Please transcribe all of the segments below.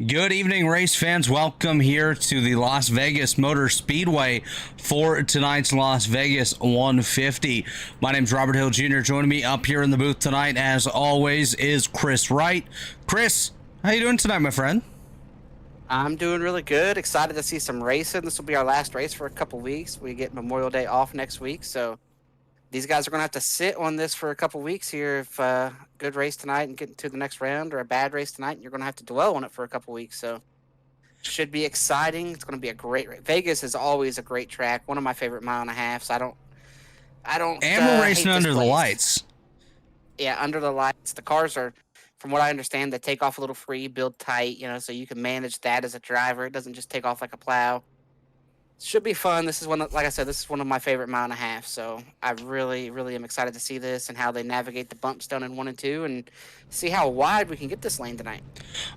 Good evening, race fans. Welcome here to the Las Vegas Motor Speedway for tonight's Las Vegas 150. My name's Robert Hill Jr. Joining me up here in the booth tonight, as always, is Chris Wright. Chris, how you doing tonight, my friend? I'm doing really good. Excited to see some racing. This will be our last race for a couple weeks. We get Memorial Day off next week, so these guys are going to have to sit on this for a couple weeks here. If good race tonight and get into the next round, or a bad race tonight, you're going to have to dwell on it for a couple weeks. So should be exciting. It's going to be a great race. Vegas is always a great track. One of my favorite mile and a half. So I don't. And we're racing hate this under the place. lights. Yeah, under the lights. The cars are, from what I understand, they take off a little free, build tight, so you can manage that as a driver. It doesn't just take off like a plow. Should be fun. This is like I said, this is one of my favorite mile and a half. So I really, really am excited to see this and how they navigate the bumps down in 1 and 2 and see how wide we can get this lane tonight.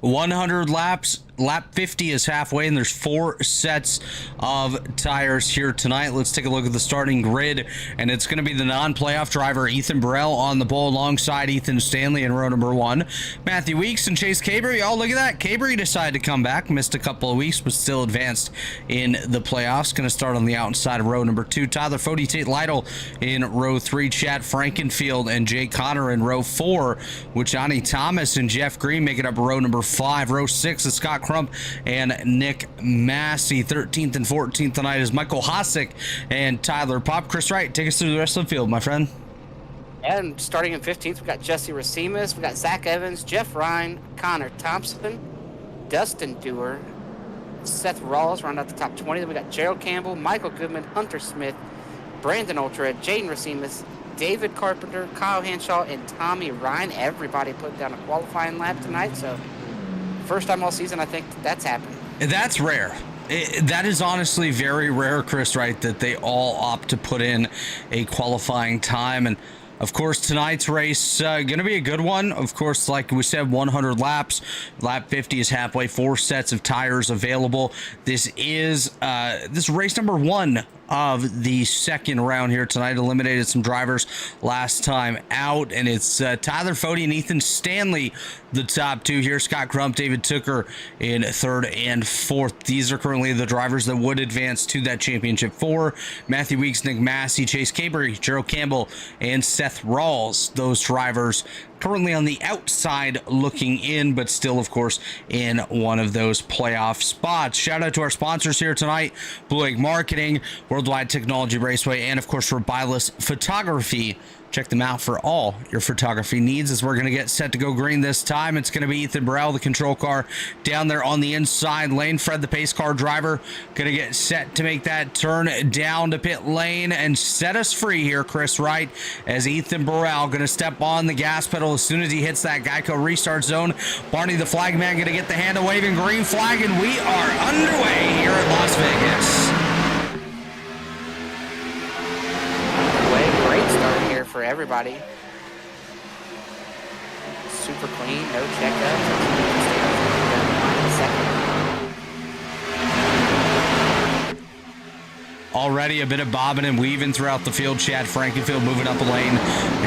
100 laps. Lap 50 is halfway, and there's 4 sets of tires here tonight. Let's take a look at the starting grid, and it's going to be the non-playoff driver Ethan Burrell on the pole alongside Ethan Stanley in row number 1. Matthew Weeks and Chase Cabre. Oh, look at that. Cabre decided to come back. Missed a couple of weeks, but still advanced in the playoffs. Going to start on the outside of row number 2. Tyler Fody, Tate Lytle in row 3. Chad Frankenfield and Jay Connor in row 4, with Johnny Thomas and Jeff Green making up row number 5. Row 6 is Scott Crump and Nick Massey. 13th and 14th tonight is Michael Hosick and Tyler Pop. Chris Wright, take us through the rest of the field, my friend. And starting in 15th, we got Jesse Racimas, we got Zach Evans, Jeff Ryan, Connor Thompson, Dustin Dewar, Seth Rawls round out the top 20. Then we got Gerald Campbell, Michael Goodman, Hunter Smith, Brandon Ultra, Jaden Racimas, David Carpenter, Kyle Hanshaw, and Tommy Ryan. Everybody put down a qualifying lap tonight. So first time all season, I think that's happened. That's rare. That is honestly very rare, Chris, right? That they all opt to put in a qualifying time. And of course, tonight's race going to be a good one. Of course, like we said, 100 laps. Lap 50 is halfway. 4 sets of tires available. This is race number 1 of the second round here tonight. Eliminated some drivers last time out, and it's Tyler Fody and Ethan Stanley, the top 2 here. Scott Crump, David Tooker in 3rd and 4th. These are currently the drivers that would advance to that championship 4. Matthew Weeks, Nick Massey, Chase Cabre, Gerald Campbell, and Seth Rawls. Those drivers currently on the outside looking in, but still, of course, in one of those playoff spots. Shout out to our sponsors here tonight: Blue Egg Marketing, Worldwide Technology Raceway, and of course, Rebilas Photography. Check them out for all your photography needs. As we're going to get set to go green this time, it's going to be Ethan Burrell, the control car, down there on the inside lane. Fred, the pace car driver, going to get set to make that turn down to pit lane and set us free here, Chris Wright, as Ethan Burrell going to step on the gas pedal as soon as he hits that Geico restart zone. Barney, the flag man, going to get the hand waving green flag, and we are underway here at Las Vegas. For everybody, super clean, no checkups. Already a bit of bobbing and weaving throughout the field. Chad Frankenfield moving up a lane.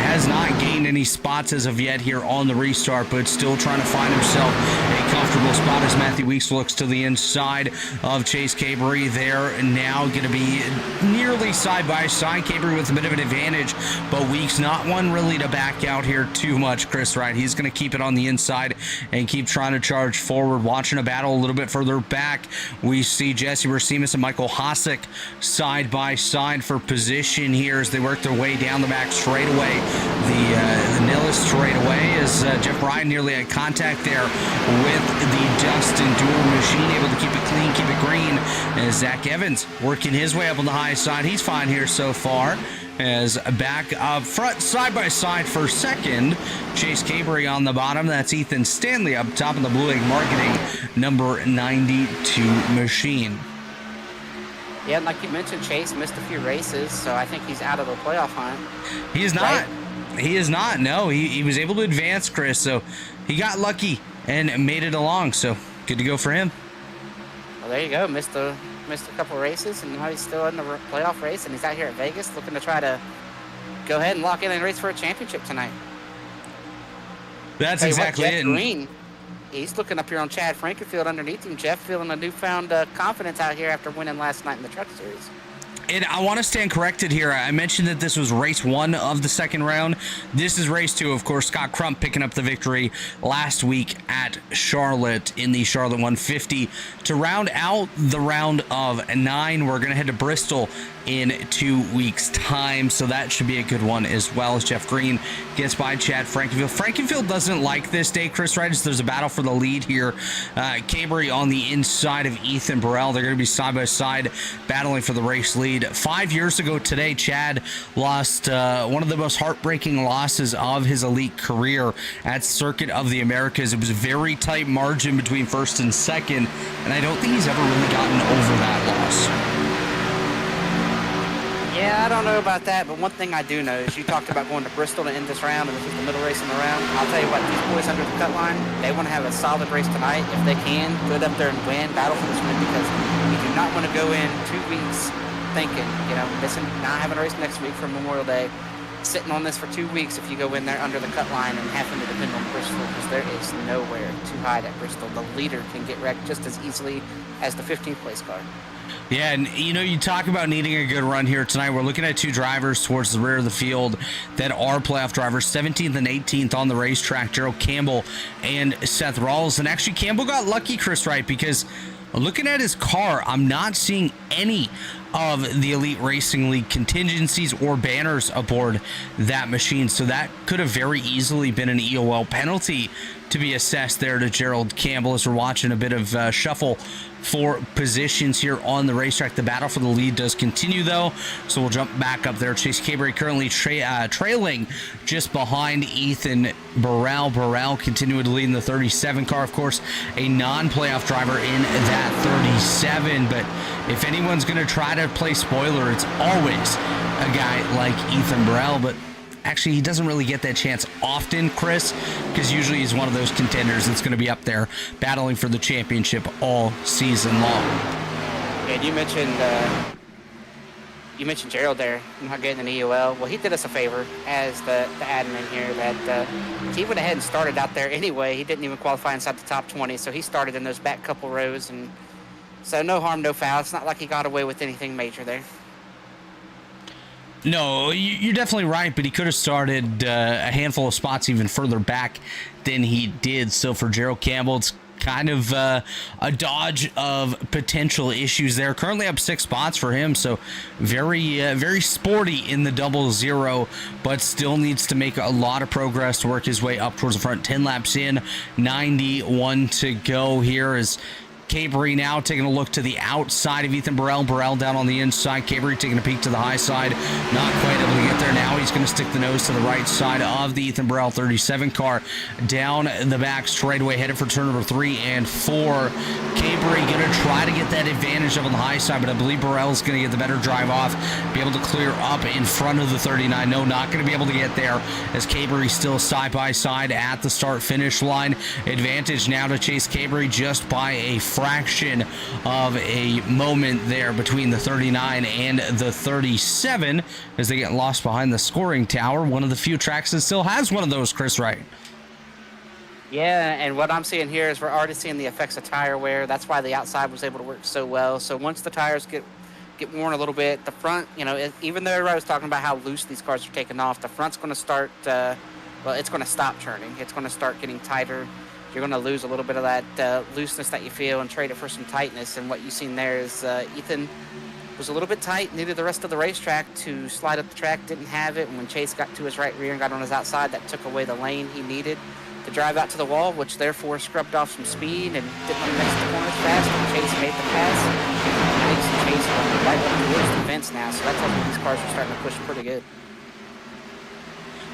Has not gained any spots as of yet here on the restart, but still trying to find himself a comfortable spot as Matthew Weeks looks to the inside of Chase Cabre there. Now going to be nearly side by side. Cabre with a bit of an advantage, but Weeks not one really to back out here too much, Chris Wright. He's going to keep it on the inside and keep trying to charge forward. Watching a battle a little bit further back, we see Jesse Racimas and Michael Hosick side by side for position here as they work their way down the back straightaway. The Nillis straightaway as Jeff Ryan nearly had contact there with the Dustin Dewar machine, able to keep it clean, keep it green, as Zach Evans working his way up on the high side. He's fine here so far. As back up front, side by side for second, Chase Cabre on the bottom. That's Ethan Stanley up top of the Blue Egg Marketing number 92 machine. Yeah, and like you mentioned, Chase missed a few races, so I think he's out of the playoff hunt. He is not. Right? He is not. No, he was able to advance, Chris, so he got lucky and made it along, so good to go for him. Well, there you go. Missed a couple races, and now he's still in the playoff race, and he's out here at Vegas looking to try to go ahead and lock in and race for a championship tonight. That's exactly it. he's looking up here on Chad Frankenfield underneath him. Jeff feeling a newfound confidence out here after winning last night in the Truck Series. And I want to stand corrected here. I mentioned that this was race 1 of the second round. This is race 2. Of course, Scott Crump picking up the victory last week at Charlotte in the Charlotte 150. To round out the round of 9, we're going to head to Bristol in 2 weeks' time. So that should be a good one as well, as Jeff Green gets by Chad Frankenfield. Frankenfield doesn't like this day, Chris Wright, as there's a battle for the lead here. Cabry on the inside of Ethan Burrell. They're going to be side by side battling for the race lead. 5 years ago today, Chad lost one of the most heartbreaking losses of his elite career at Circuit of the Americas. It was a very tight margin between first and second, and I don't think he's ever really gotten over that loss. Yeah, I don't know about that, but one thing I do know is you talked about going to Bristol to end this round, and this is the middle race in the round. I'll tell you what, these boys under the cut line, they want to have a solid race tonight. If they can, go up there and win, battle for this win, because you do not want to go in 2 weeks thinking, missing, not having a race next week for Memorial Day, sitting on this for 2 weeks if you go in there under the cut line and having to depend on Bristol, because there is nowhere to hide at Bristol. The leader can get wrecked just as easily as the 15th place car. Yeah, and you talk about needing a good run here tonight. We're looking at 2 drivers towards the rear of the field that are playoff drivers, 17th and 18th on the racetrack, Gerald Campbell and Seth Rawls. And actually, Campbell got lucky, Chris Wright, because looking at his car, I'm not seeing any of the Elite Racing League contingencies or banners aboard that machine. So that could have very easily been an EOL penalty to be assessed there to Gerald Campbell, as we're watching a bit of shuffle for positions here on the racetrack. The battle for the lead does continue, though, so we'll jump back up there. Chase Cabry currently trailing just behind Ethan Burrell. Burrell continuing to lead in the 37 car, of course, a non-playoff driver in that 37, but if anyone's going to try to play spoiler, it's always a guy like Ethan Burrell. But actually, he doesn't really get that chance often, Chris, because usually he's one of those contenders that's going to be up there battling for the championship all season long. And you mentioned Gerald there, not getting an EOL. Well, he did us a favor as the admin here, that he went ahead and started out there anyway. He didn't even qualify inside the top 20, so he started in those back couple rows, and so no harm, no foul. It's not like he got away with anything major there. No, you're definitely right, but he could have started a handful of spots even further back than he did. So for Gerald Campbell, it's kind of a dodge of potential issues there. Currently up 6 spots for him, so very sporty in the 00, but still needs to make a lot of progress to work his way up towards the front. 10 laps in, 91 to go here as Cabry now taking a look to the outside of Ethan Burrell. Burrell down on the inside. Cabry taking a peek to the high side. Not quite able to get there. Now he's going to stick the nose to the right side of the Ethan Burrell 37 car. Down the back straightaway, headed for turn number 3 and 4. Cabry going to try to get that advantage up on the high side, but I believe Burrell's going to get the better drive off, be able to clear up in front of the 39. No, not going to be able to get there, as Cabry still side by side at the start-finish line. Advantage now to Chase Cabry just by a fraction of a moment there between the 39 and the 37 as they get lost behind the scoring tower. One of the few tracks that still has one of those, Chris Wright. Yeah, and what I'm seeing here is we're already seeing the effects of tire wear. That's why the outside was able to work so well. So once the tires get worn a little bit, the front, even though everybody was talking about how loose these cars are taking off, the front's going to start, it's going to stop turning. It's going to start getting tighter. You're going to lose a little bit of that looseness that you feel and trade it for some tightness. And what you've seen there is Ethan was a little bit tight, needed the rest of the racetrack to slide up the track, didn't have it. And when Chase got to his right rear and got on his outside, that took away the lane he needed to drive out to the wall, which therefore scrubbed off some speed and didn't want to mix the corners fast. And Chase made the pass. Makes Chase right up towards the fence now. So that tells me these cars are starting to push pretty good.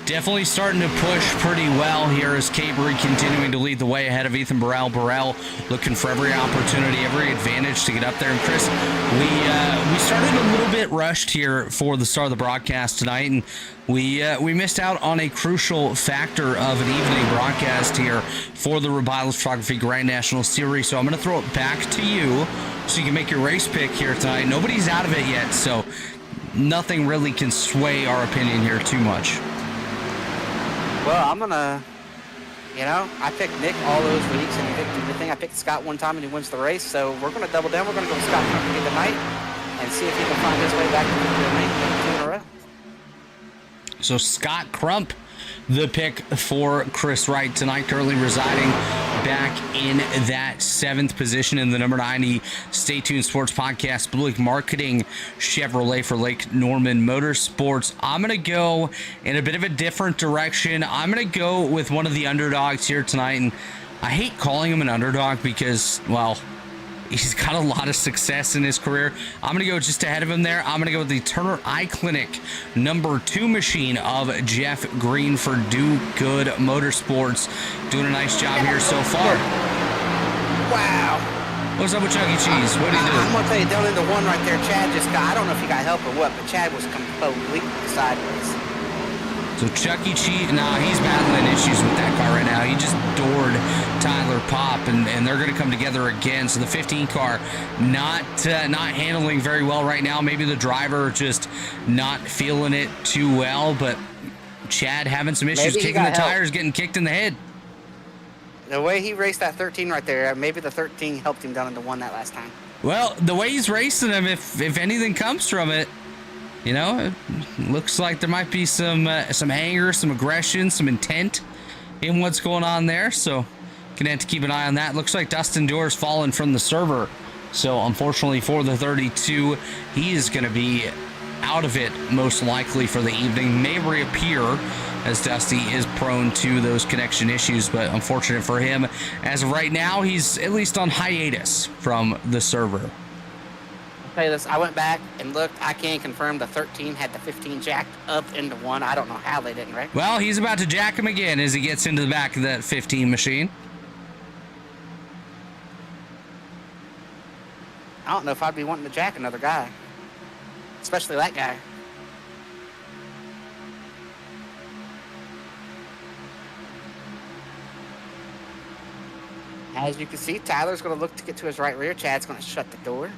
Definitely starting to push pretty well here as Cabry continuing to lead the way ahead of Ethan Burrell. Burrell looking for every opportunity, every advantage to get up there. And Chris, we started a little bit rushed here for the start of the broadcast tonight, and we missed out on a crucial factor of an evening broadcast here for the Rebilas Photography Grand National Series. So I'm going to throw it back to you so you can make your race pick here tonight. Nobody's out of it yet, so nothing really can sway our opinion here too much. Well, I'm gonna You know, I picked Nick all those weeks, and he didn't do anything. I picked Scott one time, and he wins the race. So we're going to double down. We're going to go with Scott Company tonight and see if he can find his way back to the main 2 in a row. So Scott Crump, the pick for Chris Wright tonight, currently residing back in that 7th position in the number 90 Stay Tuned Sports Podcast, Blue Lake Marketing Chevrolet for Lake Norman Motorsports. I'm going to go in a bit of a different direction. I'm going to go with one of the underdogs here tonight, and I hate calling him an underdog because, well, he's got a lot of success in his career. I'm going to go just ahead of him there. I'm going to go with the Turner Eye Clinic number 2 machine of Jeff Green for Do Good Motorsports. Doing a nice job here so far. Wow. What's up with Chuck E. Cheese? What do you do? I'm going to tell you, down in the one right there, Chad just got, I don't know if he got help or what, but Chad was completely sideways. So Chuck E. Cheese, he's battling issues with that car right now. He just doored Tyler Popp, and they're going to come together again. So the 15 car not handling very well right now. Maybe the driver just not feeling it too well, but Chad having some issues kicking the tires, getting kicked in the head. The way he raced that 13 right there, maybe the 13 helped him down into one that last time. Well, the way he's racing them, if anything comes from it, you know, it looks like there might be some anger, some aggression, some intent in what's going on there. So, gonna have to keep an eye on that. Looks like Dustin Doer's fallen from the server. So, unfortunately for the 32, he is gonna be out of it most likely for the evening. May reappear as Dusty is prone to those connection issues, but unfortunate for him. As of right now, he's at least on hiatus from the server. Tell you this, I went back and looked. I can't confirm the 13 had the 15 jacked up into one. I don't know how they didn't, right? Well, he's about to jack him again as he gets into the back of that 15 machine. I don't know if I'd be wanting to jack another guy, especially that guy. As you can see, Tyler's going to look to get to his right rear. Chad's going to shut the door.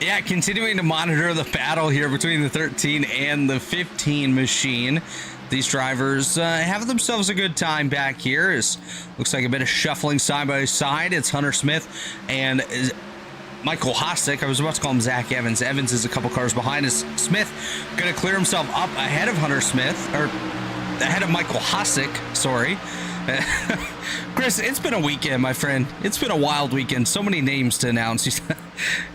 Yeah, continuing to monitor the battle here between the 13 and the 15 machine. These drivers have themselves a good time back here. It looks like a bit of shuffling side by side. It's Hunter Smith and Michael Hostek. I was about to call him Zach Evans. Evans is a couple cars behind us. Smith going to clear himself up ahead of Hunter Smith, or ahead of Michael Hostek, sorry. Chris, it's been a weekend, my friend. It's been a wild weekend. So many names to announce.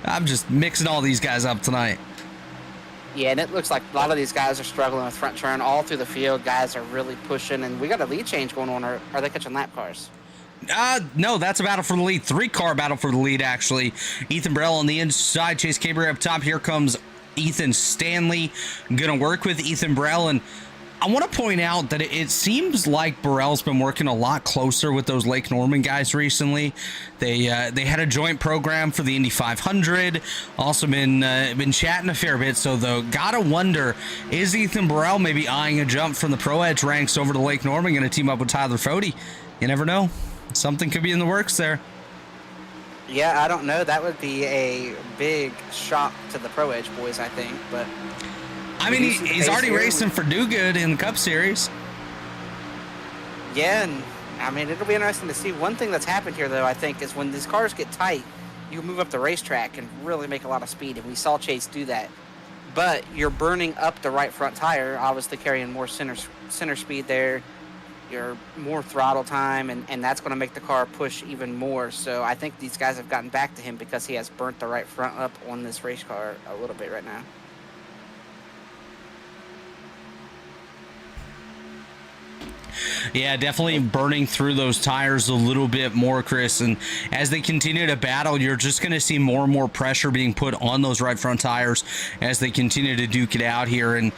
I'm just mixing all these guys up tonight. Yeah, and it looks like a lot of these guys are struggling with front turn all through the field. Guys are really pushing, and we got a lead change going on. Or are they catching lap cars? No, that's a battle for the lead. 3-car battle for the lead, actually. Ethan Burrell on the inside. Chase Cabre up top. Here comes Ethan Stanley. Going to work with Ethan Burrell, and I want to point out that it seems like Burrell's been working a lot closer with those Lake Norman guys recently. They had a joint program for the Indy 500. Also been chatting a fair bit. So though, gotta wonder, is Ethan Burrell maybe eyeing a jump from the Pro Edge ranks over to Lake Norman, going to team up with Tyler Fode? You never know. Something could be in the works there. Yeah, I don't know. That would be a big shock to the Pro Edge boys, I think. But I mean, he's already racing for Do Good in the Cup Series. Yeah, and I mean, it'll be interesting to see. One thing that's happened here, though, I think, is when these cars get tight, you can move up the racetrack and really make a lot of speed, and we saw Chase do that. But you're burning up the right front tire, obviously carrying more center speed there. You're more throttle time, and that's going to make the car push even more. So I think these guys have gotten back to him because he has burnt the right front up on this race car a little bit right now. Yeah, definitely burning through those tires a little bit more, Chris. And as they continue to battle, you're just going to see more and more pressure being put on those right front tires as they continue to duke it out here. And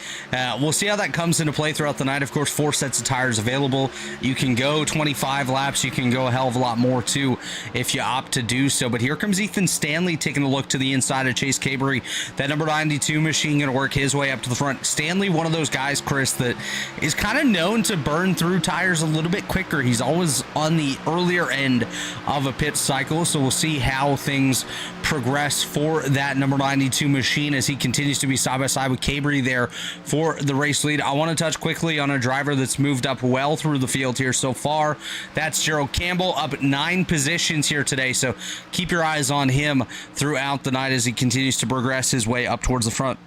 we'll see how that comes into play throughout the night. Of course, 4 sets of tires available. You can go 25 laps. You can go a hell of a lot more, too, if you opt to do so. But here comes Ethan Stanley taking a look to the inside of Chase Cabre. That number 92 machine going to work his way up to the front. Stanley, one of those guys, Chris, that is kind of known to burn through through tires a little bit quicker. He's always on the earlier end of a pit cycle, so we'll see how things progress for that number 92 machine as he continues to be side by side with Cabry there for the race lead. I want to touch quickly on a driver that's moved up well through the field here so far. That's Gerald Campbell, up 9 positions here today, so keep your eyes on him throughout the night as he continues to progress his way up towards the front.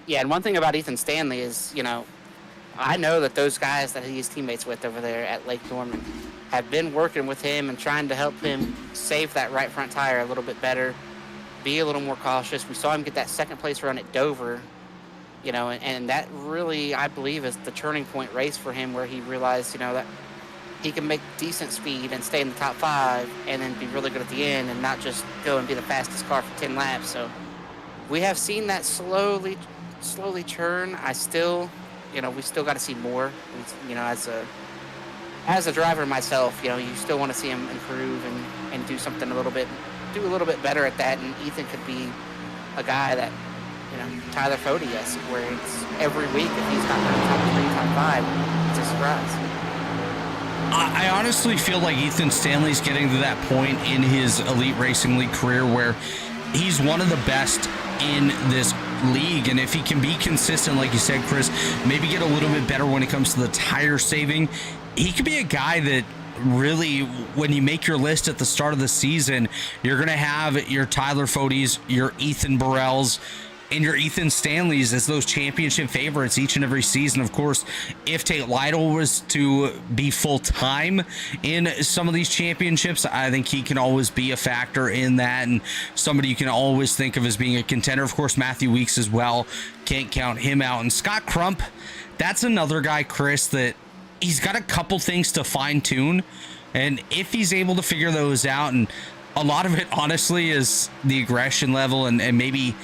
Yeah, and one thing about Ethan Stanley is, I know that those guys that he's teammates with over there at Lake Norman have been working with him and trying to help him save that right front tire a little bit better, be a little more cautious. We saw him get that second place run at Dover, and that really, I believe, is the turning point race for him where he realized, that he can make decent speed and stay in the top 5 and then be really good at the end and not just go and be the fastest car for 10 laps. So we have seen that slowly churn. We still got to see more. As a driver myself, you still want to see him improve and do something a little bit better at that. And Ethan could be a guy that, Tyler Fode, yes, where it's every week if he's not in the top 3, top 5, it's a surprise. I honestly feel like Ethan Stanley's getting to that point in his Elite Racing League career where he's one of the best in this league, and if he can be consistent, like you said, Chris, maybe get a little bit better when it comes to the tire saving, he could be a guy that really, when you make your list at the start of the season, you're going to have your Tyler Fodes, your Ethan Burrells, and your Ethan Stanleys as those championship favorites each and every season. Of course, if Tate Lytle was to be full-time in some of these championships, I think he can always be a factor in that and somebody you can always think of as being a contender. Of course, Matthew Weeks as well. Can't count him out. And Scott Crump, that's another guy, Chris, that he's got a couple things to fine-tune. And if he's able to figure those out, and a lot of it, honestly, is the aggression level and maybe...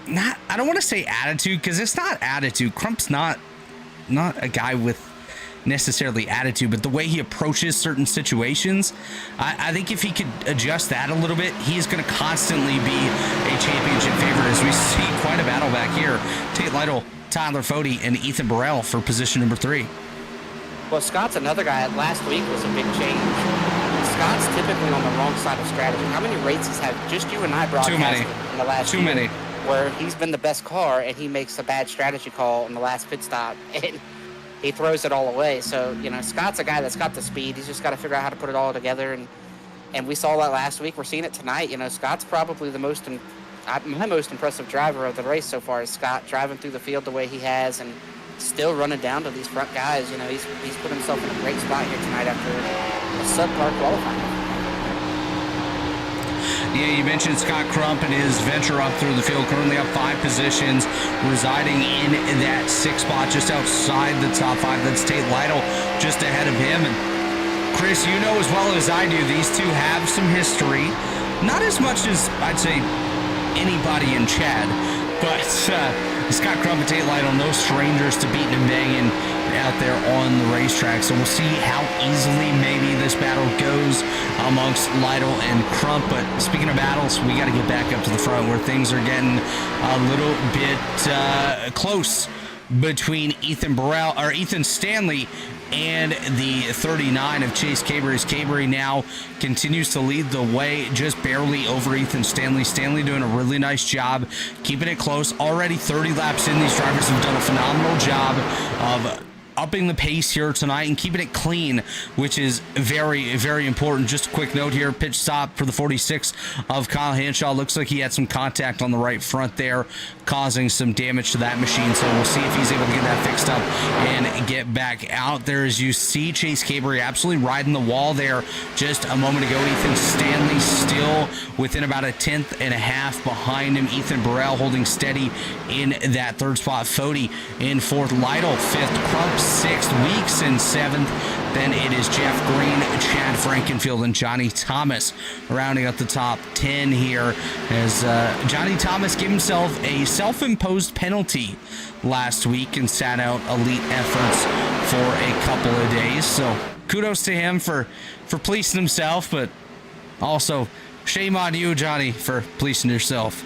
I don't want to say attitude, because it's not attitude. Crump's not a guy with necessarily attitude, but the way he approaches certain situations, I think if he could adjust that a little bit, he's going to constantly be a championship favorite, as we see quite a battle back here. Tate Lytle, Tyler Fode, and Ethan Burrell for position number 3. Well, Scott's another guy. Last week was a big change. Scott's typically on the wrong side of strategy. How many races have just you and I broadcasted in the last year? Too many. Where he's been the best car and he makes a bad strategy call in the last pit stop and he throws it all away. So, Scott's a guy that's got the speed. He's just got to figure out how to put it all together. And we saw that last week. We're seeing it tonight. Scott's probably my most impressive driver of the race so far is Scott, driving through the field the way he has and still running down to these front guys. He's put himself in a great spot here tonight after a subpar qualifying. Yeah, you mentioned Scott Crump and his venture up through the field, currently up 5 positions, residing in that 6th spot just outside the top 5. That's Tate Lytle just ahead of him. And Chris, you know as well as I do, these two have some history. Not as much as, I'd say, anybody in Chad, but Scott Crump and Tate Lytle, no strangers to beating and banging out there on the racetrack. So we'll see how easily maybe this battle goes amongst Lytle and Crump. But speaking of battles, we got to get back up to the front where things are getting a little bit close between Ethan Stanley and the 39 of Chase Cabry. Cabry now continues to lead the way just barely over Ethan Stanley. Stanley doing a really nice job keeping it close. Already 30 laps in, these drivers have done a phenomenal job of upping the pace here tonight and keeping it clean, which is very, very important. Just a quick note here, pitch stop for the 46 of Kyle Hanshaw. Looks like he had some contact on the right front there, causing some damage to that machine. So we'll see if he's able to get that fixed up and get back out there. As you see, Chase Cabry absolutely riding the wall there just a moment ago. Ethan Stanley still within about a 10th and a half behind him. Ethan Burrell holding steady in that 3rd spot. Fode in 4th. Lytle 5th. Crump 6th. Weeks in 7th. Then it is Jeff Green, Chad Frankenfield, and Johnny Thomas rounding up the top 10 here, as Johnny Thomas gave himself a self-imposed penalty last week and sat out elite efforts for a couple of days. So kudos to him for policing himself, but also shame on you, Johnny, for policing yourself.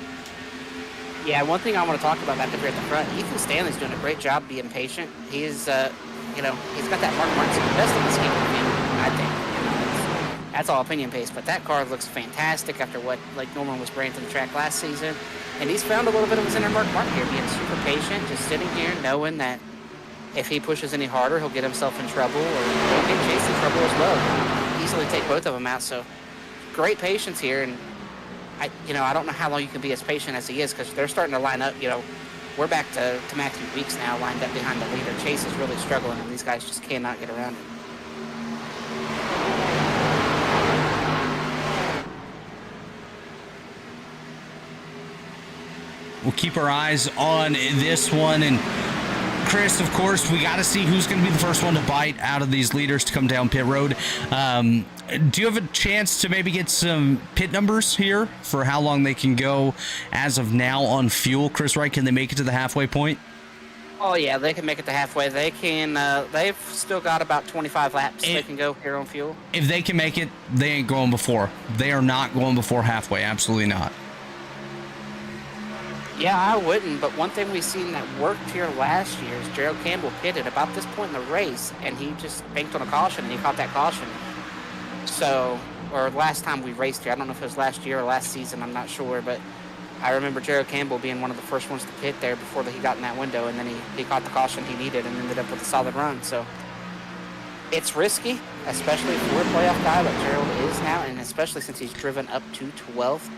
Yeah, one thing I want to talk about back up here at the front, Ethan Stanley's doing a great job being patient. He's he's got that Mark Martin best in the scheme of the field, I think. That's all opinion based, but that car looks fantastic after what Norman was bringing to the track last season. And he's found a little bit of his inner Mark Martin here, being super patient, just sitting here knowing that if he pushes any harder, he'll get himself in trouble, or he'll get Chase in trouble as well. He'll easily take both of them out. So great patience here, and I don't know how long you can be as patient as he is, because they're starting to line up. We're back to Matthew Weeks now, lined up behind the leader. Chase is really struggling, and these guys just cannot get around him. We'll keep our eyes on this one. And Chris, of course, we got to see who's going to be the first one to bite out of these leaders to come down pit road. Do you have a chance to maybe get some pit numbers here for how long they can go as of now on fuel? Chris Wright, can they make it to the halfway point? Oh, yeah, they can make it to halfway. They can. They've still got about 25 laps they can go here on fuel. If they can make it, they ain't going before. They are not going before halfway. Absolutely not. Yeah, I wouldn't, but one thing we've seen that worked here last year is Gerald Campbell pitted about this point in the race, and he just banked on a caution, and he caught that caution. So, or last time we raced here, I don't know if it was last year or last season, I'm not sure, but I remember Gerald Campbell being one of the first ones to pit there before he got in that window, and then he caught the caution he needed and ended up with a solid run. So it's risky, especially for a playoff guy like Gerald is now, and especially since he's driven up to 12th.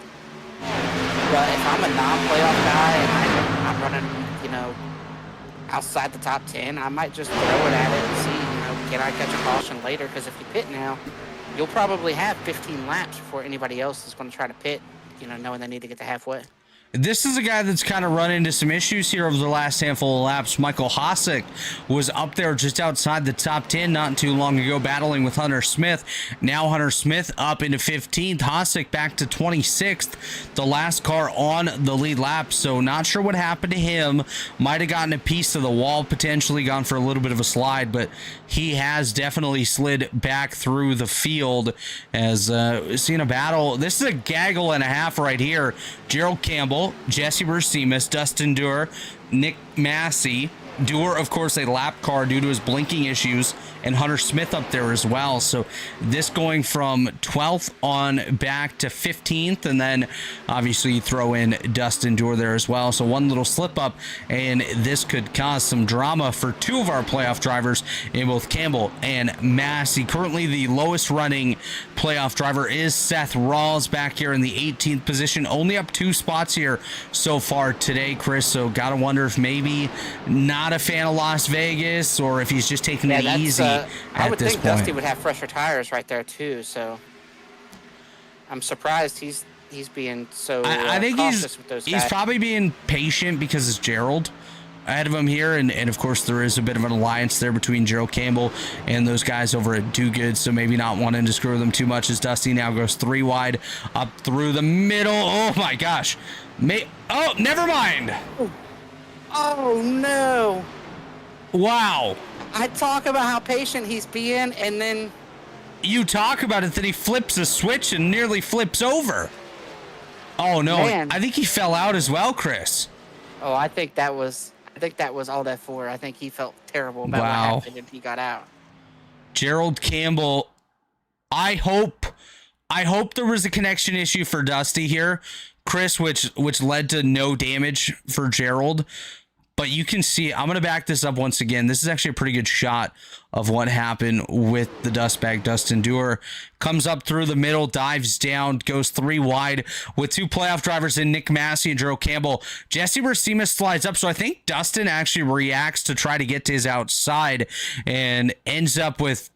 But if I'm a non-playoff guy and I'm running, outside the top 10, I might just throw it at it and see, can I catch a caution later? Because if you pit now, you'll probably have 15 laps before anybody else is going to try to pit, knowing they need to get to halfway. This is a guy that's kind of run into some issues here over the last handful of laps. Michael Hossack was up there just outside the top 10 not too long ago, battling with Hunter Smith. Now Hunter Smith up into 15th. Hossack back to 26th, the last car on the lead lap. So not sure what happened to him. Might have gotten a piece of the wall, potentially gone for a little bit of a slide, but he has definitely slid back through the field as seeing a battle. This is a gaggle and a half right here. Gerald Campbell, Jesse Racines, Dustin Dewar, Nick Massey. Dewar, of course, a lap car due to his blinking issues, and Hunter Smith up there as well. So this going from 12th on back to 15th, and then obviously you throw in Dustin Dewar there as well. So one little slip up, and this could cause some drama for two of our playoff drivers in both Campbell and Massey. Currently, the lowest running playoff driver is Seth Rawls back here in the 18th position, only up 2 spots here so far today, Chris. So gotta wonder if maybe not a fan of Las Vegas, or if he's just taking it easy I would this think point. Dusty would have fresher tires right there too, so I'm surprised he's being so I think cautious with those he's guys. probably being patient because it's Gerald ahead of him here, and of course there is a bit of an alliance there between Gerald Campbell and those guys over at Do Good, so maybe not wanting to screw them too much as Dusty now goes 3 wide up through the middle. Oh my gosh. Oh, never mind. Oh no. Wow. I talk about how patient he's being, and then You talk about it, that he flips a switch and nearly flips over. Oh no, Man. I think he fell out as well, Chris. oh, I think that was all that for. I think he felt terrible about what happened and he got out. Gerald Campbell, I hope there was a connection issue for Dusty here, Chris, which led to no damage for Gerald. But you can see, I'm going to back this up once again. This is actually a pretty good shot of what happened with the dust bag. Dustin Dewar comes up through the middle, dives down, goes 3 wide with 2 playoff drivers in Nick Massey and Gerald Campbell. Jesse Racines slides up, so I think Dustin actually reacts to try to get to his outside and ends up with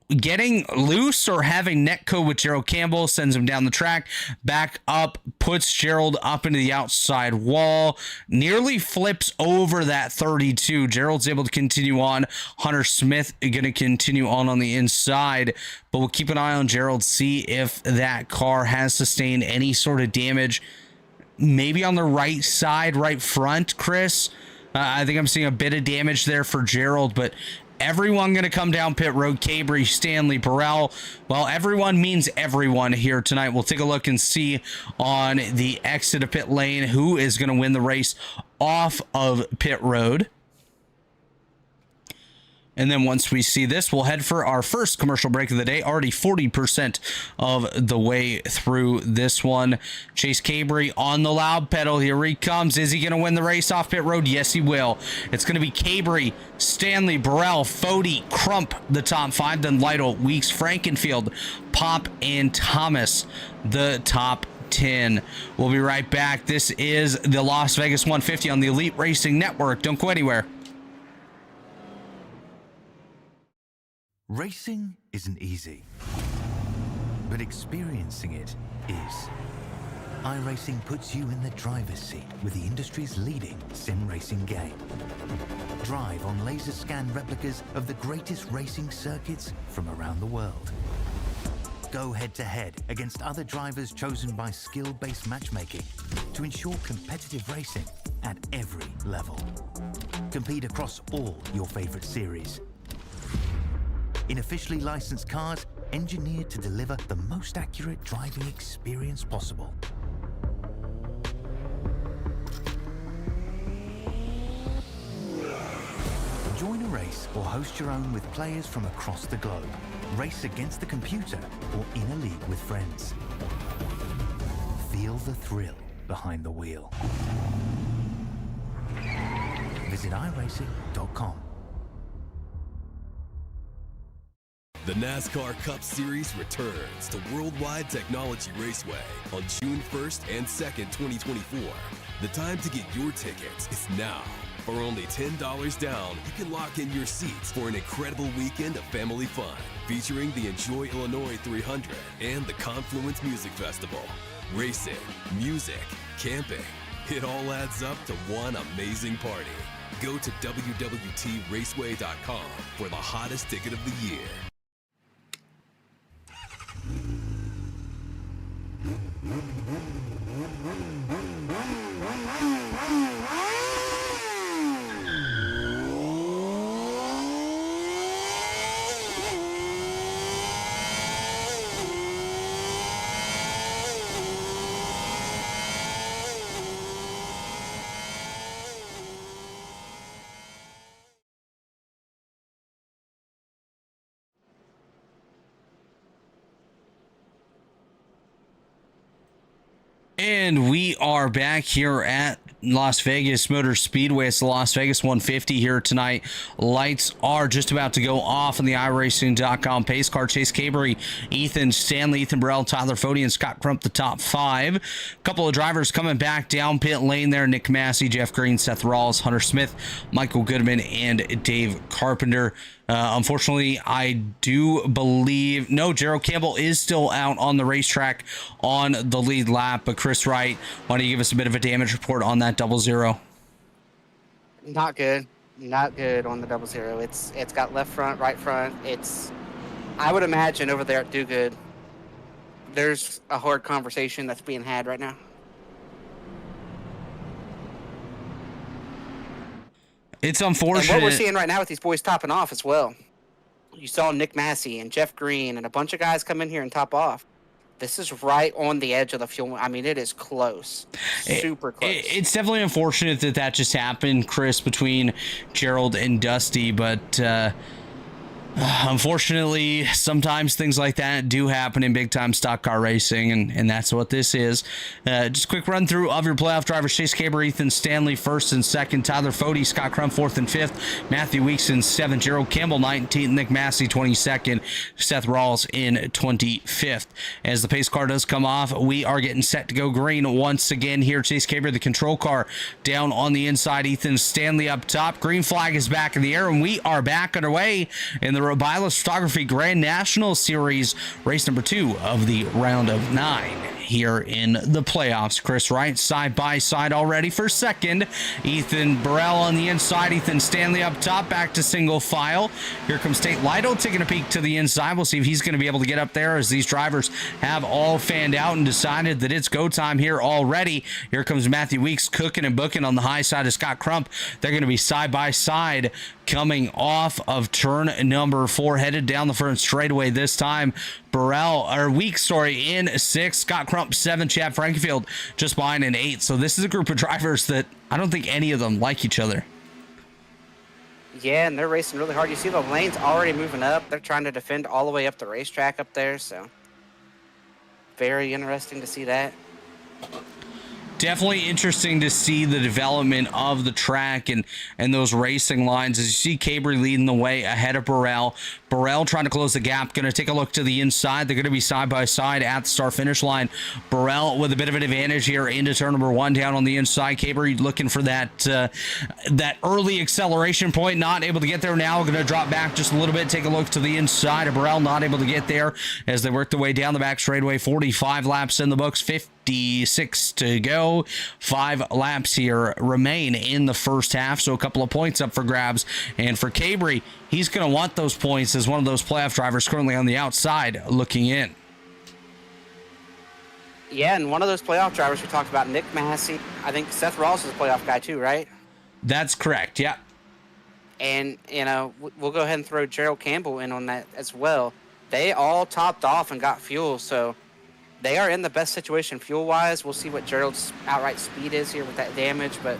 getting loose or having netco with Gerald Campbell, sends him down the track, back up, puts Gerald up into the outside wall, nearly flips over that 32. Gerald's able to continue on. Hunter Smith going to continue on the inside, but we'll keep an eye on Gerald, see if that car has sustained any sort of damage. Maybe on the right side, right front, Chris. I think I'm seeing a bit of damage there for Gerald, but everyone going to come down pit road. Cabry, Stanley, Burrell. Well, everyone means everyone here tonight. We'll take a look and see on the exit of pit lane who is going to win the race off of pit road. And then once we see this, we'll head for our first commercial break of the day. Already 40% of the way through this one. Chase Cabry on the loud pedal. Here he comes. Is he going to win the race off pit road? Yes, he will. It's going to be Cabry, Stanley, Burrell, Fody, Crump, the top 5. Then Lytle, Weeks, Frankenfield, Pop, and Thomas, the top 10. We'll be right back. This is the Las Vegas 150 on the Elite Racing Network. Don't go anywhere. Racing isn't easy, but experiencing it is. iRacing puts you in the driver's seat with the industry's leading sim racing game. Drive on laser scan replicas of the greatest racing circuits from around the world. Go head-to-head against other drivers chosen by skill-based matchmaking to ensure competitive racing at every level. Compete across all your favorite series in officially licensed cars engineered to deliver the most accurate driving experience possible. Join a race or host your own with players from across the globe. Race against the computer or in a league with friends. Feel the thrill behind the wheel. Visit iRacing.com. The NASCAR Cup Series returns to Worldwide Technology Raceway on June 1st and 2nd, 2024. The time to get your tickets is now. For only $10 down, you can lock in your seats for an incredible weekend of family fun, featuring the Enjoy Illinois 300 and the Confluence Music Festival. Racing, music, camping, it all adds up to one amazing party. Go to www.raceway.com for the hottest ticket of the year. And we are back here at Las Vegas Motor Speedway. It's the Las Vegas 150 here tonight. Lights are just about to go off on the iRacing.com pace car. Chase Cabry, Ethan Stanley, Ethan Burrell, Tyler Fody, and Scott Crump, the top 5. A couple of drivers coming back down pit lane there. Nick Massey, Jeff Green, Seth Rawls, Hunter Smith, Michael Goodman, and Dave Carpenter. Unfortunately, I do believe Gerald Campbell is still out on the racetrack on the lead lap. But Chris Wright, why don't you give us a bit of a damage report on that 0-0? Not good. Not good on the 0-0. It's got left front, right front. I would imagine over there at Do Good, there's a hard conversation that's being had right now. It's unfortunate. And what we're seeing right now with these boys topping off as well. You saw Nick Massey and Jeff Green and a bunch of guys come in here and top off. This is right on the edge of the fuel. I mean, it is close. Super close. It's definitely unfortunate that just happened, Chris, between Gerald and Dusty, but unfortunately, sometimes things like that do happen in big-time stock car racing, and that's what this is. Just a quick run-through of your playoff drivers. Chase Cabry, Ethan Stanley, 1st and 2nd. Tyler Fody, Scott Crump, 4th and 5th. Matthew Weeks in 7th. Gerald Campbell, 19th. Nick Massey, 22nd. Seth Rawls in 25th. As the pace car does come off, we are getting set to go green once again here. Chase Cabry, the control car, down on the inside. Ethan Stanley up top. Green flag is back in the air, and we are back underway in the Rebilas Photography Grand National Series, race number 2 of the round of 9 here in the playoffs. Chris Wright side by side already for 2nd. Ethan Burrell on the inside. Ethan Stanley up top, back to single file. Here comes Tate Lytle taking a peek to the inside. We'll see if he's going to be able to get up there, as these drivers have all fanned out and decided that it's go time here already. Here comes Matthew Weeks cooking and booking on the high side of Scott Crump. They're going to be side by side coming off of turn number 4, headed down the front straightaway this time. Weeks in 6, Scott Crump 7, Chad Frankenfield just behind in 8. So this is a group of drivers that I don't think any of them like each other. Yeah, and they're racing really hard. You see the lanes already moving up. They're trying to defend all the way up the racetrack up there, so very interesting to see that. Definitely interesting to see the development of the track and those racing lines. As you see Cabry leading the way ahead of Burrell. Burrell trying to close the gap. Going to take a look to the inside. They're going to be side by side at the start finish line. Burrell with a bit of an advantage here into turn number 1 down on the inside. Cabry looking for that that early acceleration point. Not able to get there now. Going to drop back just a little bit. Take a look to the inside. Burrell not able to get there as they work their way down the back straightaway. 45 laps in the books. 56 to go. 5 laps here remain in the first half, so a couple of points up for grabs. And for Cabry, he's going to want those points as one of those playoff drivers currently on the outside looking in. Yeah, and one of those playoff drivers we talked about, Nick Massey. I think Seth Rawls is a playoff guy too, right? That's correct, yeah. And, we'll go ahead and throw Gerald Campbell in on that as well. They all topped off and got fuel, so they are in the best situation fuel-wise. We'll see what Gerald's outright speed is here with that damage, but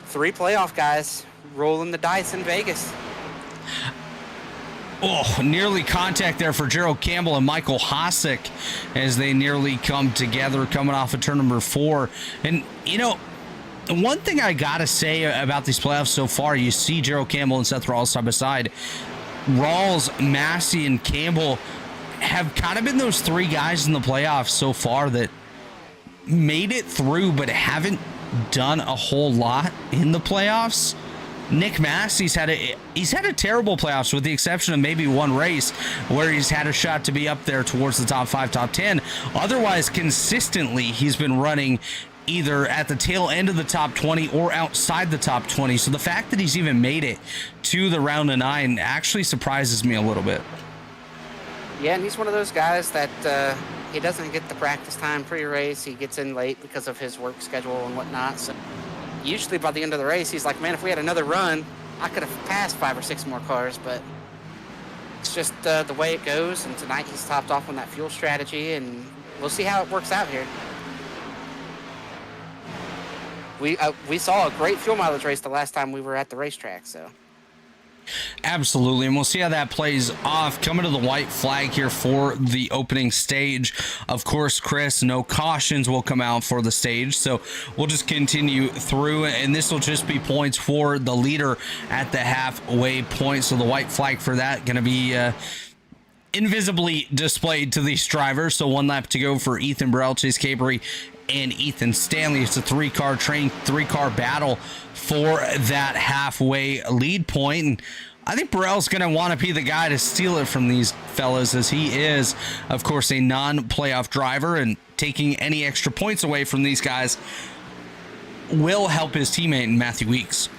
3 playoff guys rolling the dice in Vegas. Oh, nearly contact there for Gerald Campbell and Michael Hosick as they nearly come together coming off of turn number 4. And, one thing I got to say about these playoffs so far, you see Gerald Campbell and Seth Rawls side by side. Rawls, Massey, and Campbell have kind of been those 3 guys in the playoffs so far that made it through but haven't done a whole lot in the playoffs. Nick Massey's had a terrible playoffs with the exception of maybe one race where he's had a shot to be up there towards the top 5, top 10. Otherwise, consistently, he's been running either at the tail end of the top 20 or outside the top 20. So the fact that he's even made it to the round of 9 actually surprises me a little bit. Yeah, and he's one of those guys that he doesn't get the practice time pre-race. He gets in late because of his work schedule and whatnot. So usually by the end of the race, he's like, man, if we had another run, I could have passed 5 or 6 more cars. But it's just the way it goes. And tonight he's topped off on that fuel strategy, and we'll see how it works out here. We saw a great fuel mileage race the last time we were at the racetrack, so. Absolutely, and we'll see how that plays off. Coming to the white flag here for the opening stage. Of course, Chris, no cautions will come out for the stage, so we'll just continue through, and this will just be points for the leader at the halfway point. So the white flag for that going to be invisibly displayed to these drivers. So 1 lap to go for Ethan Burrell, Chase Cabry, and Ethan Stanley. It's a 3-car train, 3-car battle for that halfway lead point. And I think Burrell's going to want to be the guy to steal it from these fellas, as he is, of course, a non-playoff driver, and taking any extra points away from these guys will help his teammate Matthew Weeks.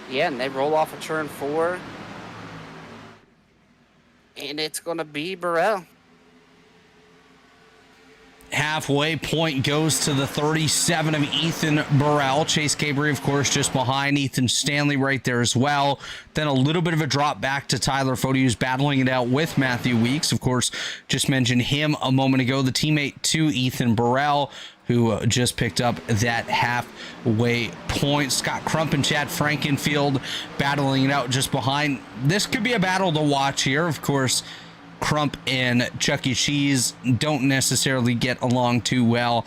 Yeah, and they roll off of turn 4, and it's going to be Burrell. Halfway point goes to the 37 of Ethan Burrell. Chase Cabry, of course, just behind. Ethan Stanley right there as well. Then a little bit of a drop back to Tyler Fode, who's battling it out with Matthew Weeks. Of course, just mentioned him a moment ago, the teammate to Ethan Burrell, who just picked up that halfway point. Scott Crump and Chad Frankenfield battling it out just behind. This could be a battle to watch here. Of course, Crump and Chuck E. Cheese don't necessarily get along too well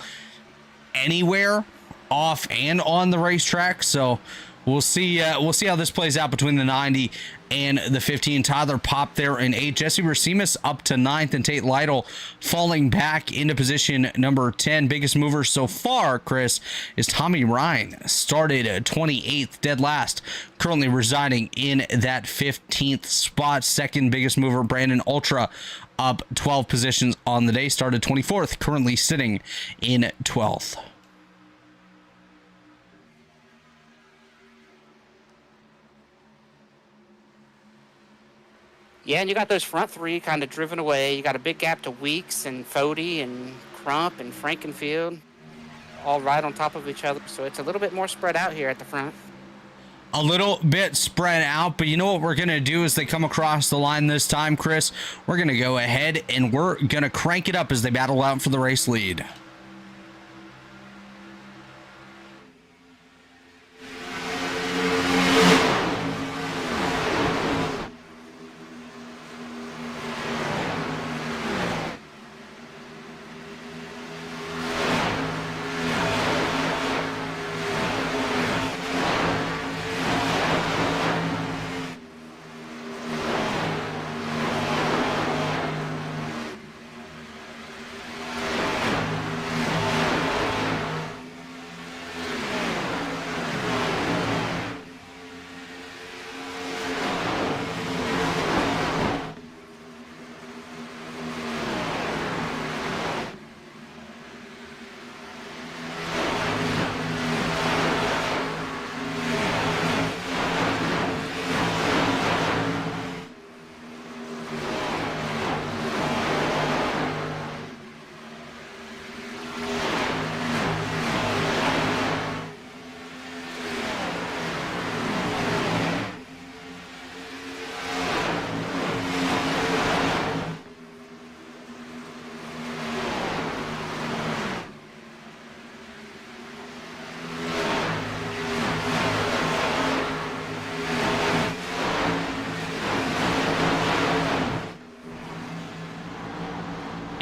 anywhere off and on the racetrack, so we'll see how this plays out between the 90 and the 15. Tyler Popp there in 8. Jesse Racines up to 9th, and Tate Lytle falling back into position number 10. Biggest mover so far, Chris, is Tommy Ryan. Started 28th, dead last. Currently residing in that 15th spot. Second biggest mover, Brandon Ultra, up 12 positions on the day. Started 24th, currently sitting in 12th. Yeah, and you got those front 3 kind of driven away. You got a big gap to Weeks and Fode and Crump and Frankenfield, all right on top of each other. So it's a little bit more spread out here at the front. A little bit spread out, but you know what we're going to do as they come across the line this time, Chris? We're going to go ahead and we're going to crank it up as they battle out for the race lead.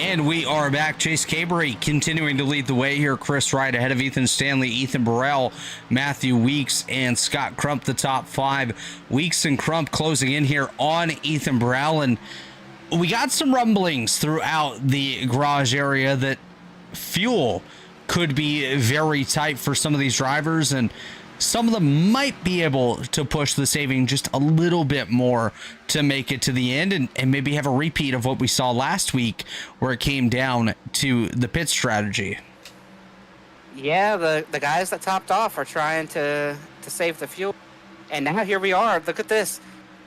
And we are back. Chase Cabery continuing to lead the way here. Chris Wright ahead of Ethan Stanley, Ethan Burrell, Matthew Weeks, and Scott Crump, the top 5. Weeks and Crump closing in here on Ethan Burrell. And we got some rumblings throughout the garage area that fuel could be very tight for some of these drivers, and some of them might be able to push the saving just a little bit more to make it to the end and maybe have a repeat of what we saw last week where it came down to the pit strategy. Yeah, the guys that topped off are trying to save the fuel. And now here we are. Look at this.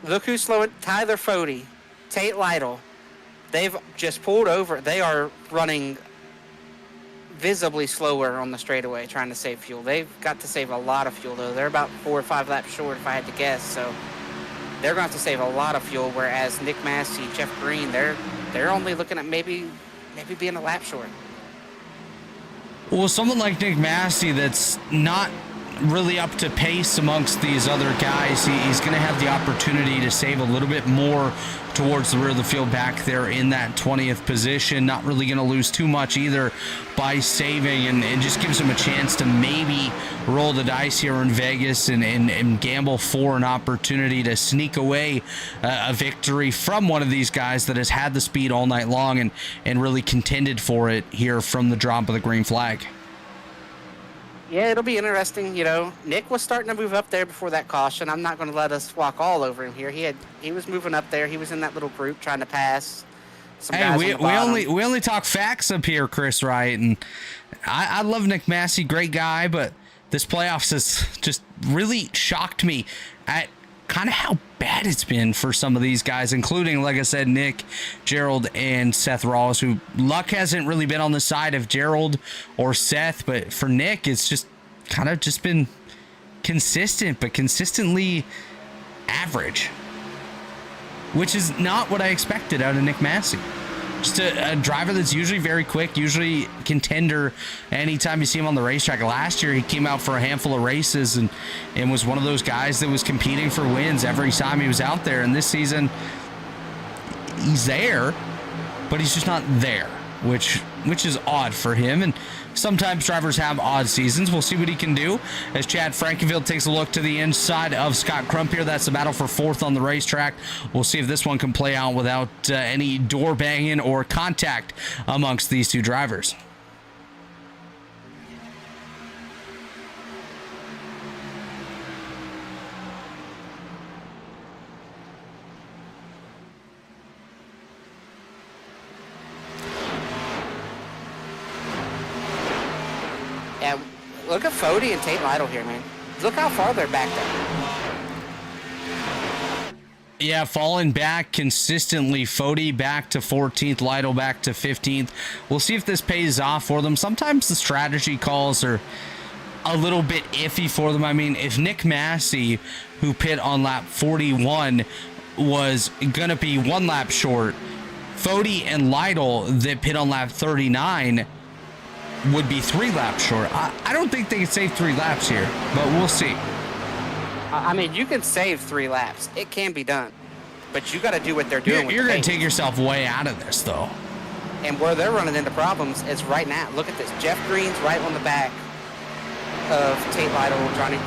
Look who's slowing. Tyler Fody, Tate Lytle. They've just pulled over. They are running visibly slower on the straightaway trying to save fuel. They've got to save a lot of fuel, though. They're about 4 or 5 laps short, if I had to guess. So they're going to have to save a lot of fuel, whereas Nick Massey, Jeff Green, they're only looking at maybe being a lap short. Well, someone like Nick Massey that's not really up to pace amongst these other guys, he's going to have the opportunity to save a little bit more towards the rear of the field back there in that 20th position. Not really going to lose too much either by saving, and just gives him a chance to maybe roll the dice here in Vegas and gamble for an opportunity to sneak away a victory from one of these guys that has had the speed all night long and really contended for it here from the drop of the green flag. Yeah, it'll be interesting. You know, Nick was starting to move up there before that caution. I'm not going to let us walk all over him here. He was moving up there. He was in that little group trying to pass some guys we on the bottom. we only talk facts up here, Chris Wright, and I love Nick Massey, great guy, but this playoffs has just really shocked me at kind of how bad it's been for some of these guys, including, like I said, Nick, Gerald, and Seth Rawls, who luck hasn't really been on the side of Gerald or Seth, but for Nick, it's just kind of just been consistent, but consistently average, which is not what I expected out of Nick Massey. Just a driver that's usually very quick, usually contender anytime you see him on the racetrack. Last year, he came out for a handful of races and was one of those guys that was competing for wins every time he was out there. And this season, he's there, but he's just not there, which is odd for him. And sometimes drivers have odd seasons. We'll see what he can do as Chad Frankenfield takes a look to the inside of Scott Crump here. That's the battle for 4th on the racetrack. We'll see if this one can play out without any door banging or contact amongst these two drivers. Yeah, look at Fody and Tate Lytle here, man. Look how far they're back there. Yeah, falling back consistently. Fody back to 14th, Lytle back to 15th. We'll see if this pays off for them. Sometimes the strategy calls are a little bit iffy for them. I mean, if Nick Massey, who pit on lap 41, was going to be 1 lap short, Fody and Lytle that pit on lap 39 would be 3 laps short. I don't think they can save 3 laps here, but we'll see. I mean, you can save 3 laps. It can be done. But you got to do what they're doing. You're going to take yourself way out of this, though. And where they're running into problems is right now. Look at this. Jeff Green's right on the back of Tate Lytle.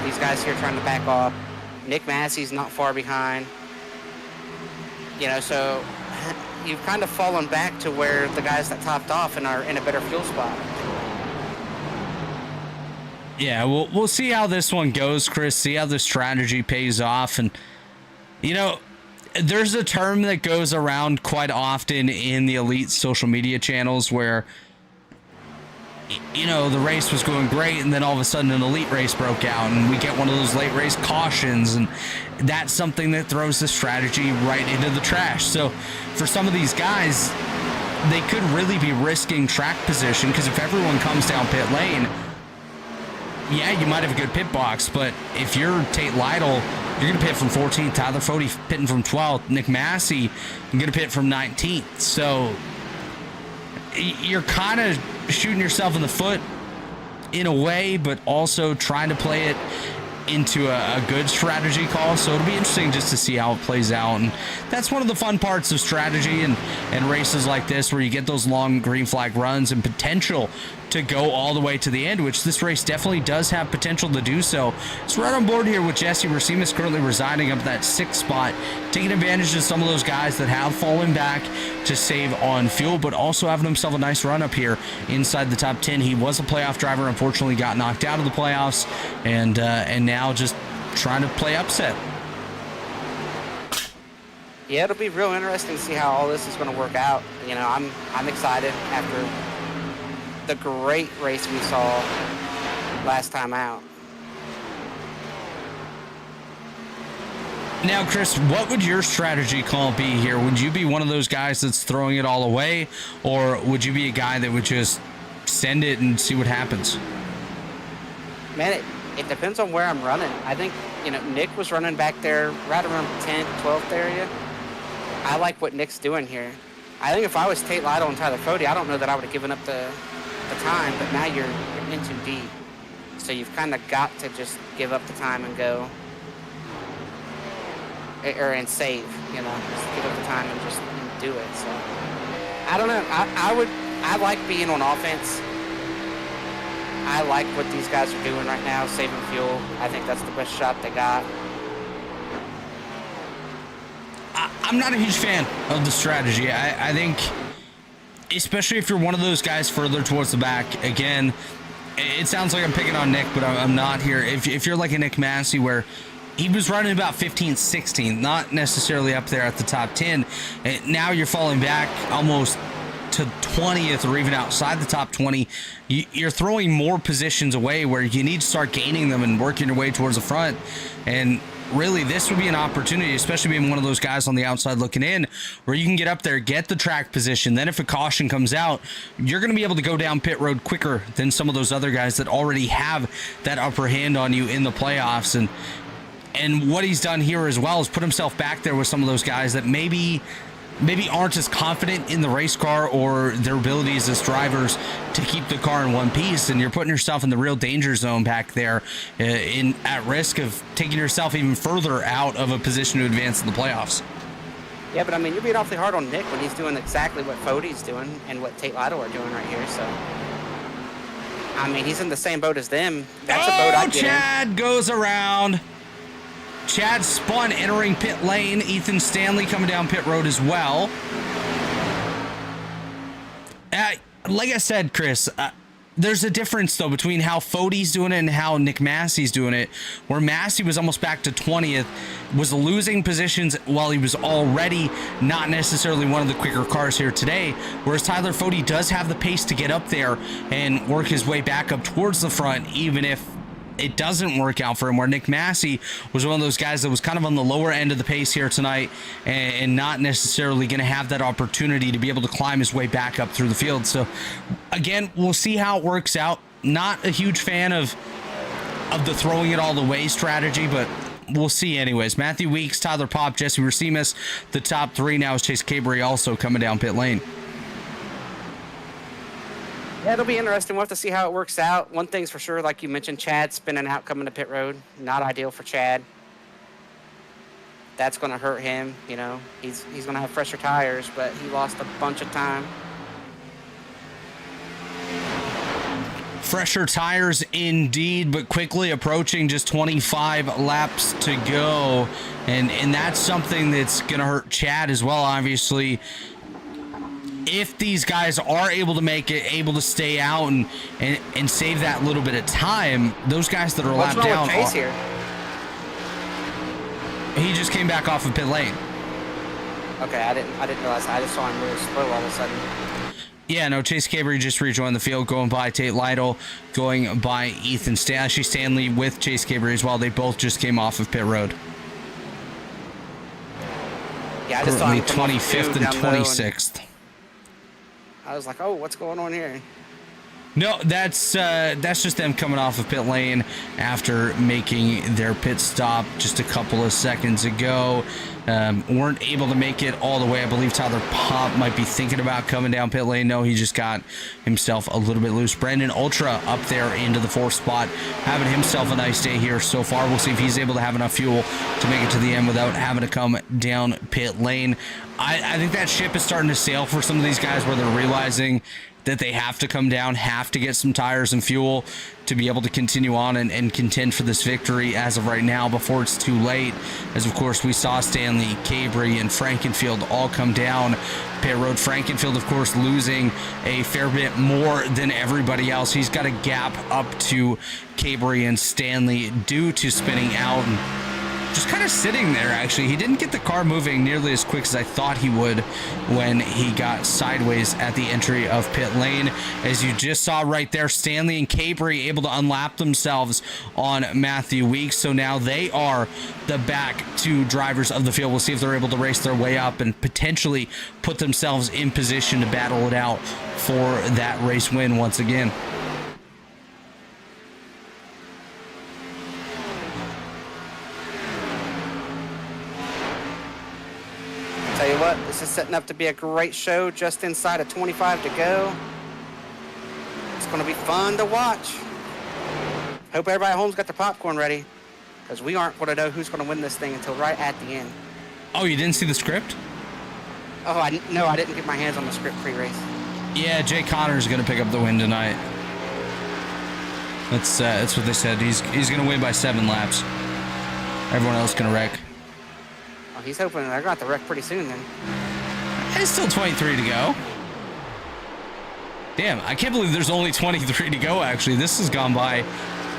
These guys here trying to back off. Nick Massey's not far behind. You know, so you've kind of fallen back to where the guys that topped off and are in a better fuel spot. Yeah, we'll see how this one goes, Chris. See how the strategy pays off. And, you know, there's a term that goes around quite often in the elite social media channels where, you know, the race was going great and then all of a sudden an elite race broke out and we get one of those late race cautions, and that's something that throws the strategy right into the trash. So for some of these guys, they could really be risking track position, because if everyone comes down pit lane, yeah, you might have a good pit box, but if you're Tate Lytle, you're going to pit from 14th. Tyler Fody pitting from 12th. Nick Massey, you're going to pit from 19th. So you're kind of shooting yourself in the foot in a way, but also trying to play it into a good strategy call. So it'll be interesting just to see how it plays out. And that's one of the fun parts of strategy and races like this, where you get those long green flag runs and potential to go all the way to the end, which this race definitely does have potential to do so. So right on board here with Jesse Racines currently residing up that 6th spot, taking advantage of some of those guys that have fallen back to save on fuel, but also having himself a nice run up here inside the top 10. He was a playoff driver, unfortunately got knocked out of the playoffs, and now just trying to play upset. Yeah, it'll be real interesting to see how all this is going to work out. You know, I'm excited after the great race we saw last time out. Now, Chris, what would your strategy call be here? Would you be one of those guys that's throwing it all away, or would you be a guy that would just send it and see what happens? Man, it depends on where I'm running. I think, you know, Nick was running back there right around 10th, 12th area. I like what Nick's doing here. I think if I was Tate Lytle and Tyler Fody, I don't know that I would have given up the time, but now you're in too deep. So you've kind of got to just give up the time and go, and save, you know, just give up the time and just do it. So I don't know. I like being on offense. I like what these guys are doing right now, saving fuel. I think that's the best shot they got. I'm not a huge fan of the strategy. I think, especially if you're one of those guys further towards the back, again, it sounds like I'm picking on Nick, but I'm not here. If you're like a Nick Massey, where he was running about 15th, 16th, not necessarily up there at the top 10, and now you're falling back almost to 20th or even outside the top 20, you're throwing more positions away where you need to start gaining them and working your way towards the front. And really, this would be an opportunity, especially being one of those guys on the outside looking in, where you can get up there, get the track position. Then if a caution comes out, you're going to be able to go down pit road quicker than some of those other guys that already have that upper hand on you in the playoffs. And what he's done here as well is put himself back there with some of those guys that maybe aren't as confident in the race car or their abilities as drivers to keep the car in one piece, and you're putting yourself in the real danger zone back there, at risk of taking yourself even further out of a position to advance in the playoffs. Yeah, but I mean, you're being awfully hard on Nick when he's doing exactly what Fody's doing and what Tate Lytle are doing right here. So, I mean, he's in the same boat as them. That's a boat I get Chad in. Goes around. Chad spun entering pit lane. Ethan Stanley coming down pit road as well. Like I said, Chris, there's a difference, though, between how Fody's doing it and how Nick Massey's doing it, where Massey was almost back to 20th, was losing positions while he was already not necessarily one of the quicker cars here today, whereas Tyler Fody does have the pace to get up there and work his way back up towards the front, even if it doesn't work out for him, where Nick Massey was one of those guys that was kind of on the lower end of the pace here tonight and not necessarily going to have that opportunity to be able to climb his way back up through the field. So again, we'll see how it works out. Not a huge fan of the throwing it all the way strategy, but we'll see anyways. Matthew Weeks, Tyler Popp, Jesse Racines, the top three now is Chase Cabre also coming down pit lane. Yeah, it'll be interesting. We'll have to see how it works out. One thing's for sure, like you mentioned, Chad spinning out coming to pit road. Not ideal for Chad. That's going to hurt him. You know, he's going to have fresher tires, but he lost a bunch of time. Fresher tires indeed, but quickly approaching just 25 laps to go. And that's something that's going to hurt Chad as well, obviously. If these guys are able to make it, able to stay out and save that little bit of time, those guys that are lapped down. What's wrong with Chase here? He just came back off of pit lane. Okay, I didn't realize. I just saw him really slow all of a sudden. Yeah, no, Chase Cabre just rejoined the field, going by Tate Lytle, going by Ethan Stanley. Actually, Stanley with Chase Cabre as well. They both just came off of pit road. Yeah, I just saw him 25th and 26th. I was like, oh, what's going on here? No, that's just them coming off of pit lane after making their pit stop just a couple of seconds ago. Weren't able to make it all the way. I believe Tyler Pop might be thinking about coming down pit lane. No, he just got himself a little bit loose. Brandon Ultra up there into the 4th spot, having himself a nice day here so far. We'll see if he's able to have enough fuel to make it to the end without having to come down pit lane. I think that ship is starting to sail for some of these guys where they're realizing that they have to come down, have to get some tires and fuel to be able to continue on and contend for this victory as of right now before it's too late. As of course we saw Stanley, Cabry, and Frankenfield all come down pit road. Frankenfield, of course, losing a fair bit more than everybody else. He's got a gap up to Cabry and Stanley due to spinning out and just kind of sitting there. Actually, he didn't get the car moving nearly as quick as I thought he would when he got sideways at the entry of pit lane. As you just saw right there, Stanley and Cabry able to unlap themselves on Matthew Weeks. So now they are the back two drivers of the field. We'll see if they're able to race their way up and potentially put themselves in position to battle it out for that race win once again. Tell you what, this is setting up to be a great show. Just inside of 25 to go. It's going to be fun to watch. Hope everybody at home's got their popcorn ready, because we aren't going to know who's going to win this thing until right at the end. Oh, you didn't see the script? Oh, no, I didn't get my hands on the script pre-race. Yeah, Jay Connor's going to pick up the win tonight. That's what they said. He's going to win by 7 laps. Everyone else going to wreck. Oh, he's hoping they're going to wreck pretty soon then. It's still 23 to go. Damn, I can't believe there's only 23 to go, actually. This has gone by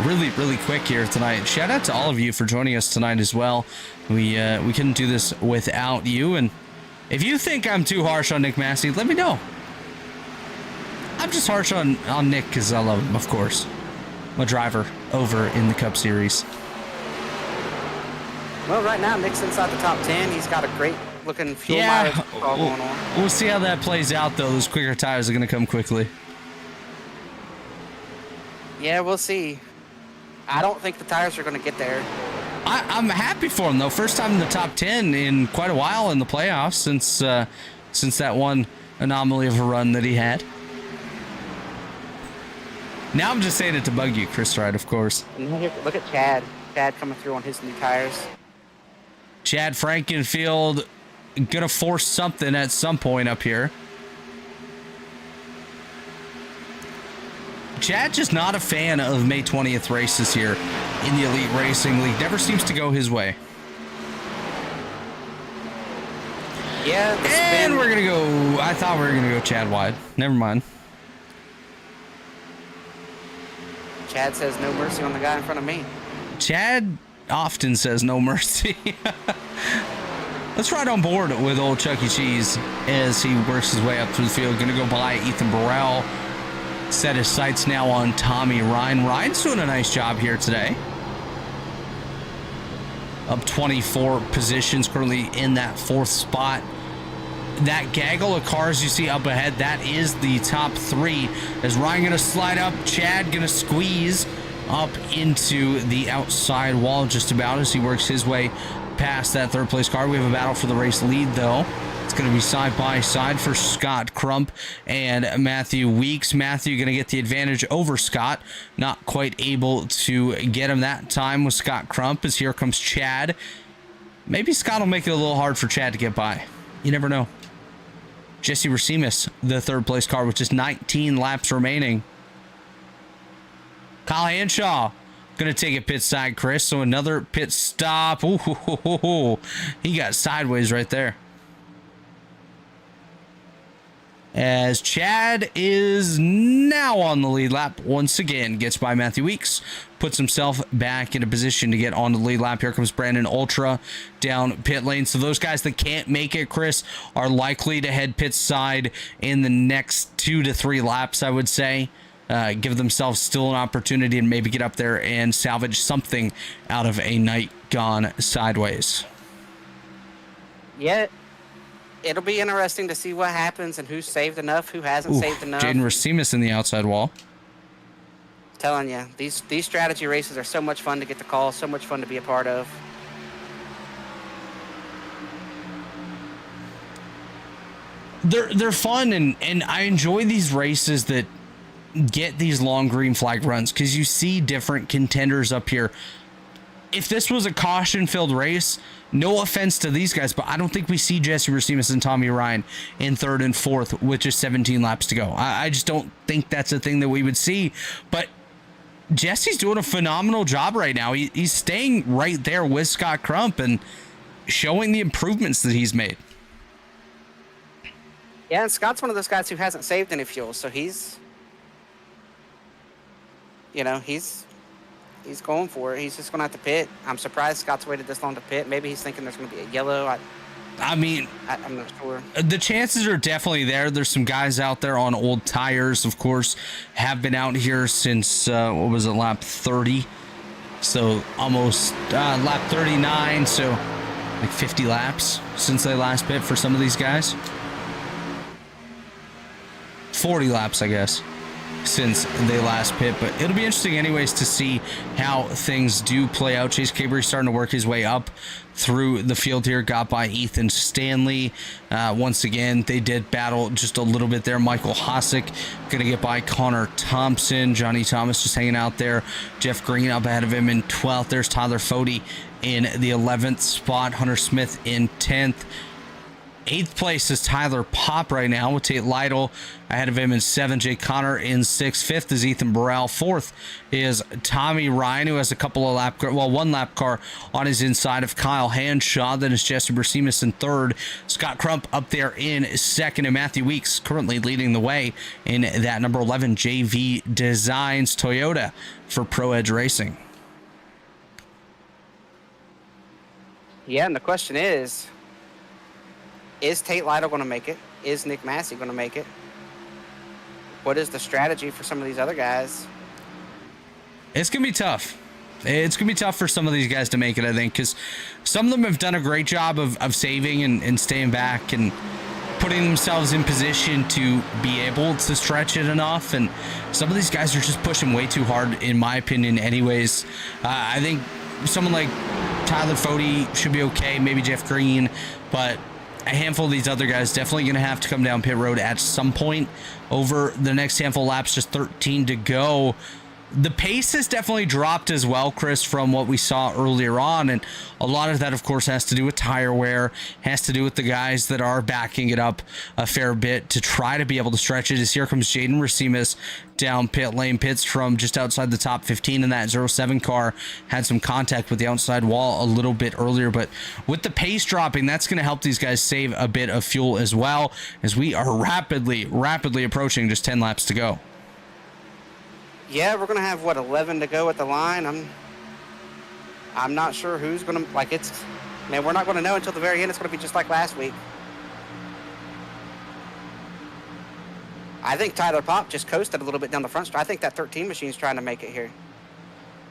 really, really quick here tonight. Shout out to all of you for joining us tonight as well. We couldn't do this without you. And if you think I'm too harsh on Nick Massey, let me know. I'm just harsh on Nick because I love him, of course. I'm a driver over in the Cup Series. Well, right now, Nick's inside the top 10. He's got a great looking fuel mileage all going on. We'll see how that plays out, though. Those quicker tires are going to come quickly. Yeah, we'll see. I don't think the tires are going to get there. I'm happy for him, though. First time in the top 10 in quite a while in the playoffs since that one anomaly of a run that he had. Now I'm just saying it to bug you, Chris Wright, of course. Look at Chad. Chad coming through on his new tires. Chad Frankenfield gonna force something at some point up here. Chad just not a fan of May 20th races here in the Elite Racing League. Never seems to go his way. Yeah, and we're gonna go. I thought we were gonna go Chad wide. Never mind. Chad says no mercy on the guy in front of me. Chad often says no mercy. Let's ride on board with old Chuck E. Cheese as he works his way up through the field. Gonna go by Ethan Burrell. Set his sights now on Tommy Ryan. Ryan's doing a nice job here today. Up 24 positions, currently in that 4th spot. That gaggle of cars you see up ahead, that is the top 3. Is Ryan gonna slide up? Chad gonna squeeze up into the outside wall just about as he works his way past that 3rd place car. We have a battle for the race lead, though. It's going to be side by side for Scott Crump and Matthew Weeks. Matthew going to get the advantage over Scott. Not quite able to get him that time with Scott Crump, as here comes Chad. Maybe Scott will make it a little hard for Chad to get by. You never know. Jesse Racimus, the 3rd place car, with just 19 laps remaining. Kyle Hanshaw going to take it pit side, Chris. So another pit stop. Ooh, he got sideways right there. As Chad is now on the lead lap once again, gets by Matthew Weeks, puts himself back in a position to get on the lead lap. Here comes Brandon Ultra down pit lane. So those guys that can't make it, Chris, are likely to head pit side in the next 2 to 3 laps, I would say. Give themselves still an opportunity and maybe get up there and salvage something out of a night gone sideways. Yeah. It'll be interesting to see what happens and who's saved enough, who hasn't saved enough. Jaden Racimus in the outside wall. telling you, these strategy races are so much fun to get to call, so much fun to be a part of. They're fun, and I enjoy these races that get these long green flag runs because you see different contenders up here. If this was a caution-filled race, no offense to these guys, but I don't think we see Jesse Racines and Tommy Ryan in third and fourth with just 17 laps to go. I just don't think that's a thing that we would see. But Jesse's doing a phenomenal job right now. He's staying right there with Scott Crump and showing the improvements that he's made. Yeah, and Scott's one of those guys who hasn't saved any fuel, so he's going for it. He's just going to have to pit. I'm surprised Scott's waited this long to pit. Maybe he's thinking there's going to be a yellow. I'm not sure. The chances are definitely there. There's some guys out there on old tires, of course, have been out here since, lap 30. So almost lap 39. So like 50 laps since they last pit for some of these guys. 40 laps, I guess, since they last pit, but it'll be interesting anyways to see how things do play out. Chase Cabre starting to work his way up through the field here, got by Ethan Stanley. Once again, they did battle just a little bit there. Michael Hosick gonna get by Connor Thompson. Johnny Thomas just hanging out there. Jeff Green up ahead of him in 12th. There's Tyler Fode in the 11th spot. Hunter Smith in 10th. 8th place is Tyler Popp right now with Tate Lytle ahead of him in 7th. Jay Connor in 6th. 5th is Ethan Burrell. 4th is Tommy Ryan, who has a couple of one lap car on his inside of Kyle Hanshaw. Then is Jesse Racines in 3rd. Scott Crump up there in 2nd, and Matthew Weeks currently leading the way in that number 11 JV Designs Toyota for Pro Edge Racing. Yeah, and the question is Tate Lytle going to make it? Is Nick Massey going to make it? What is the strategy for some of these other guys? It's going to be tough. It's going to be tough for some of these guys to make it, I think, because some of them have done a great job of saving and staying back and putting themselves in position to be able to stretch it enough. And some of these guys are just pushing way too hard, in my opinion, anyways. I think someone like Tyler Fode should be okay, maybe Jeff Green, but a handful of these other guys definitely going to have to come down pit road at some point over the next handful of laps, just 13 to go. The pace has definitely dropped as well, Chris, from what we saw earlier on. And a lot of that, of course, has to do with tire wear, has to do with the guys that are backing it up a fair bit to try to be able to stretch it. As here comes Jaden Racines down pit lane, pits from just outside the top 15 in that 07 car. Had some contact with the outside wall a little bit earlier, but with the pace dropping, that's going to help these guys save a bit of fuel as well, as we are rapidly approaching just 10 laps to go. Yeah, we're going to have, 11 to go at the line. I'm not sure who's going to, we're not going to know until the very end. It's going to be just like last week. I think Tyler Popp just coasted a little bit down the front stretch. I think that 13 machine's trying to make it here.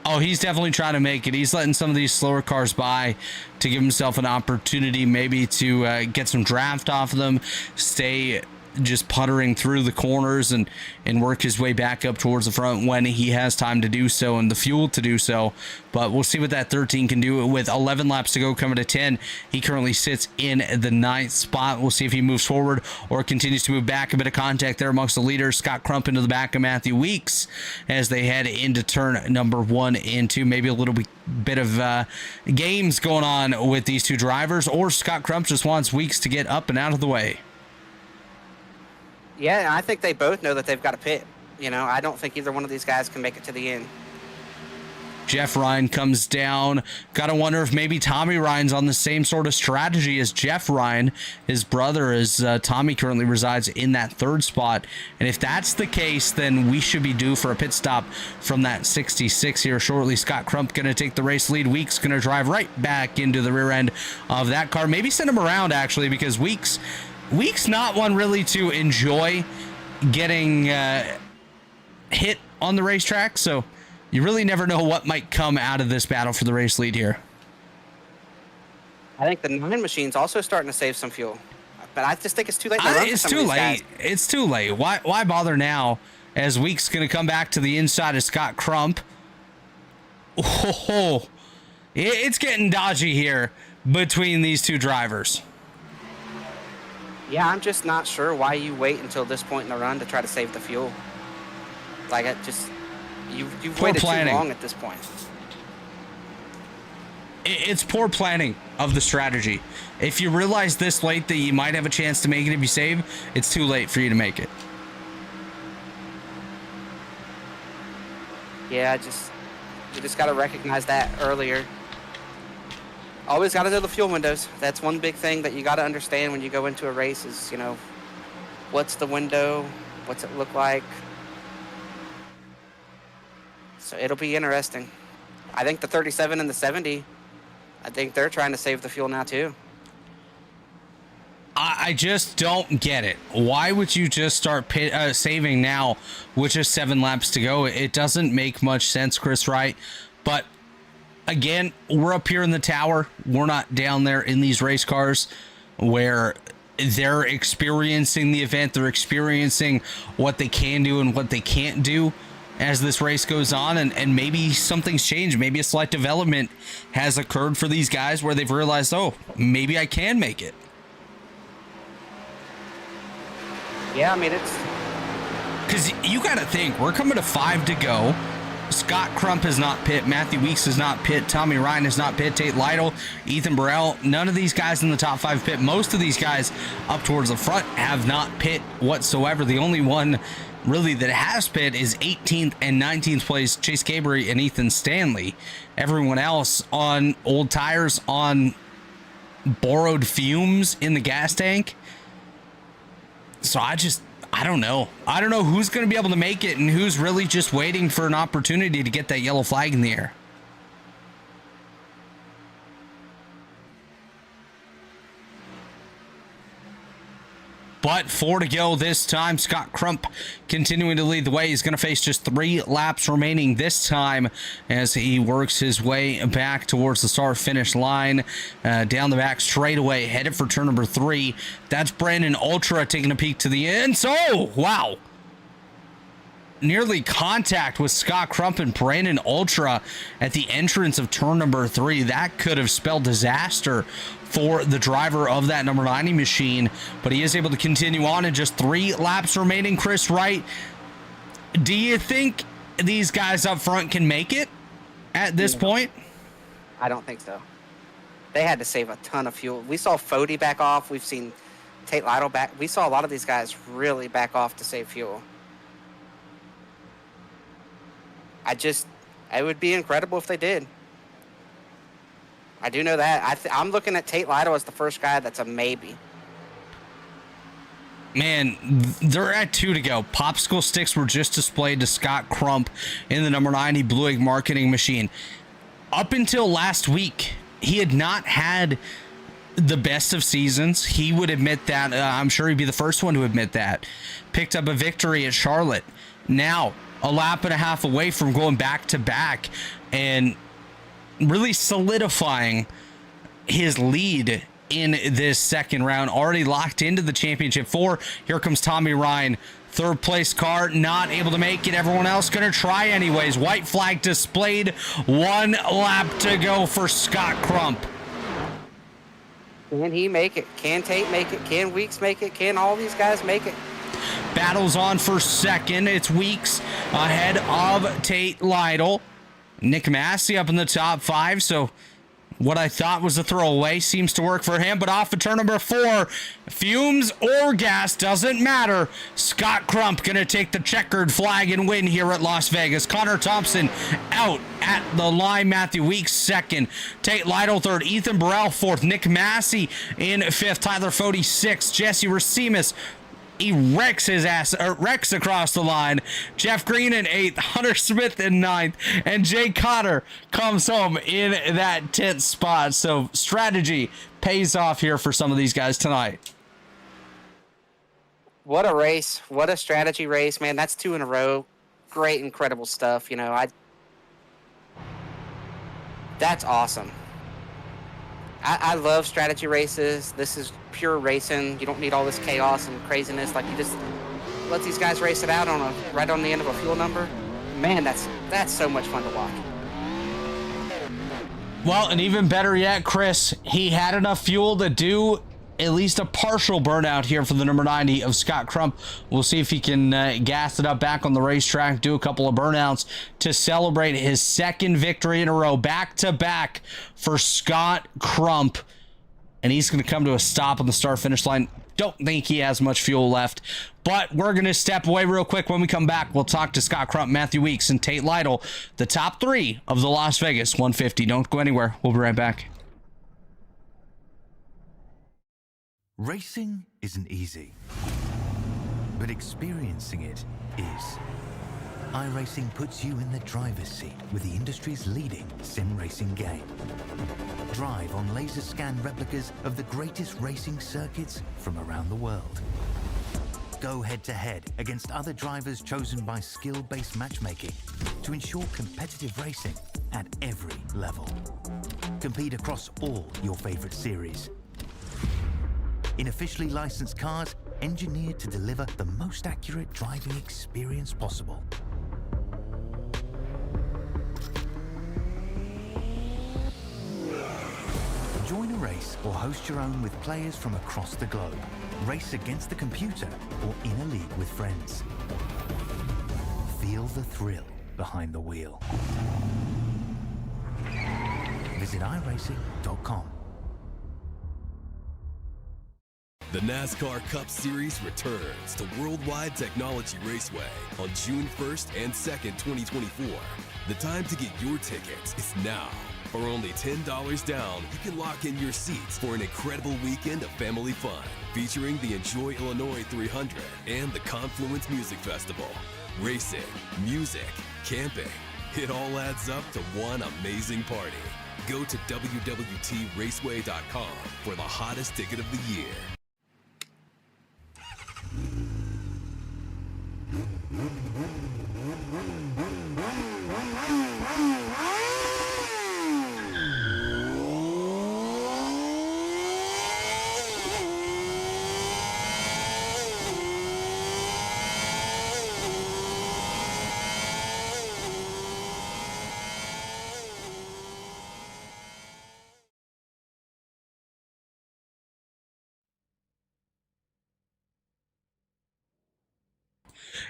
Oh, he's definitely trying to make it. He's letting some of these slower cars by to give himself an opportunity maybe to get some draft off of them, stay just puttering through the corners and work his way back up towards the front when he has time to do so and the fuel to do so. But we'll see what that 13 can do. With 11 laps to go, coming to 10, he currently sits in the 9th spot. We'll see if he moves forward or continues to move back. A bit of contact there amongst the leaders. Scott Crump into the back of Matthew Weeks as they head into turn number 1 and 2. Maybe a little bit of games going on with these two drivers, or Scott Crump just wants Weeks to get up and out of the way. Yeah, I think they both know that they've got to pit. I don't think either one of these guys can make it to the end. Jeff Ryan comes down. Gotta wonder if maybe Tommy Ryan's on the same sort of strategy as Jeff Ryan, his brother, as Tommy currently resides in that 3rd spot. And if that's the case, then we should be due for a pit stop from that 66 here shortly. Scott Crump gonna take the race lead. Weeks gonna drive right back into the rear end of that car. Maybe send him around, actually, because Weeks not one really to enjoy getting hit on the racetrack, so you really never know what might come out of this battle for the race lead here. I think the 9 machine's also starting to save some fuel, but I just think it's too late. It's too late. It's too late. Why bother now? as Weeks going to come back to the inside of Scott Crump. Oh, it's getting dodgy here between these two drivers. Yeah, I'm just not sure why you wait until this point in the run to try to save the fuel. Like, you've Poor waited planning. too long at this point. It's poor planning of the strategy. If you realize this late that you might have a chance to make it if you save, it's too late for you to make it. Yeah, you just got to recognize that earlier. Always got to know the fuel windows. That's one big thing that you got to understand when you go into a race is, what's the window? What's it look like? So it'll be interesting. I think the 37 and the 70, I think they're trying to save the fuel now too. I just don't get it. Why would you just start saving now with just 7 laps to go? It doesn't make much sense, Chris Wright. But again, we're up here in the tower. We're not down there in these race cars where they're experiencing the event. They're experiencing what they can do and what they can't do as this race goes on, and maybe something's changed. Maybe a slight development has occurred for these guys where they've realized, oh, maybe I can make it. Yeah, I mean, it's... Because you got to think, we're coming to 5 to go. Scott Crump has not pit. Matthew Weeks has not pit. Tommy Ryan has not pit. Tate Lytle, Ethan Burrell, none of these guys in the top 5 pit. Most of these guys up towards the front have not pit whatsoever. The only one really that has pit is 18th and 19th place Chase Gabry and Ethan Stanley. Everyone else on old tires, on borrowed fumes in the gas tank. So I don't know. I don't know who's going to be able to make it and who's really just waiting for an opportunity to get that yellow flag in the air. But 4 to go this time. Scott Crump continuing to lead the way. He's going to face just 3 laps remaining this time as he works his way back towards the start-finish line. Down the back straightaway, headed for turn number 3. That's Brandon Ultra taking a peek to the end. So, wow. Nearly contact with Scott Crump and Brandon Ultra at the entrance of turn number 3. That could have spelled disaster for the driver of that number 90 machine, but he is able to continue on in just 3 laps remaining. Chris Wright, do you think these guys up front can make it at this point? I don't think so. They had to save a ton of fuel. We saw Fody back off. We've seen Tate Lytle back. We saw a lot of these guys really back off to save fuel. It would be incredible if they did. I do know that. I'm looking at Tate Lytle as the first guy that's a maybe. Man, they're at 2 to go. Popsicle sticks were just displayed to Scott Crump in the number 90 Blue Egg marketing machine. Up until last week, he had not had the best of seasons. He would admit that. I'm sure he'd be the first one to admit that. Picked up a victory at Charlotte. Now, a lap and a half away from going back to back and really solidifying his lead in this second round. Already locked into the championship 4. Here comes Tommy Ryan. 3rd place car, not able to make it. Everyone else going to try anyways. White flag displayed. 1 lap to go for Scott Crump. Can he make it? Can Tate make it? Can Weeks make it? Can all these guys make it? Battles on for second. It's Weeks ahead of Tate Lytle. Nick Massey up in the top 5. So what I thought was a throwaway seems to work for him. But off of turn number 4, fumes or gas, doesn't matter. Scott Crump going to take the checkered flag and win here at Las Vegas. Connor Thompson out at the line. Matthew Weeks 2nd. Tate Lytle 3rd. Ethan Burrell 4th. Nick Massey in 5th. Tyler Fody 6th. Jesse Racimus, he wrecks across the line. Jeff Green in 8th, Hunter Smith in 9th, and Jay Cotter comes home in that 10th spot. So strategy pays off here for some of these guys tonight. What a race. What a strategy race, man. That's 2 in a row. Great, incredible stuff. That's awesome. I love strategy races. This is pure racing. You don't need all this chaos and craziness. let these guys race it out right on the end of a fuel number. Man, that's so much fun to watch. Well, and even better yet, Chris, he had enough fuel to do at least a partial burnout here for the number 90 of Scott Crump. We'll see if he can gas it up back on the racetrack, do a couple of burnouts to celebrate his second victory in a row, back-to-back for Scott Crump. And he's going to come to a stop on the start-finish line. Don't think he has much fuel left, but we're going to step away real quick. When we come back, we'll talk to Scott Crump, Matthew Weeks, and Tate Lytle, the top three of the Las Vegas 150. Don't go anywhere. We'll be right back. Racing isn't easy, but experiencing it is. iRacing puts you in the driver's seat with the industry's leading sim racing game. Drive on laser scan replicas of the greatest racing circuits from around the world. Go head-to-head against other drivers chosen by skill-based matchmaking to ensure competitive racing at every level. Compete across all your favorite series. In officially licensed cars, engineered to deliver the most accurate driving experience possible. Join a race or host your own with players from across the globe. Race against the computer or in a league with friends. Feel the thrill behind the wheel. Visit iRacing.com. The NASCAR Cup Series returns to Worldwide Technology Raceway on June 1st and 2nd, 2024. The time to get your tickets is now. For only $10 down, you can lock in your seats for an incredible weekend of family fun, featuring the Enjoy Illinois 300 and the Confluence Music Festival. Racing, music, camping, it all adds up to one amazing party. Go to www.raceway.com for the hottest ticket of the year.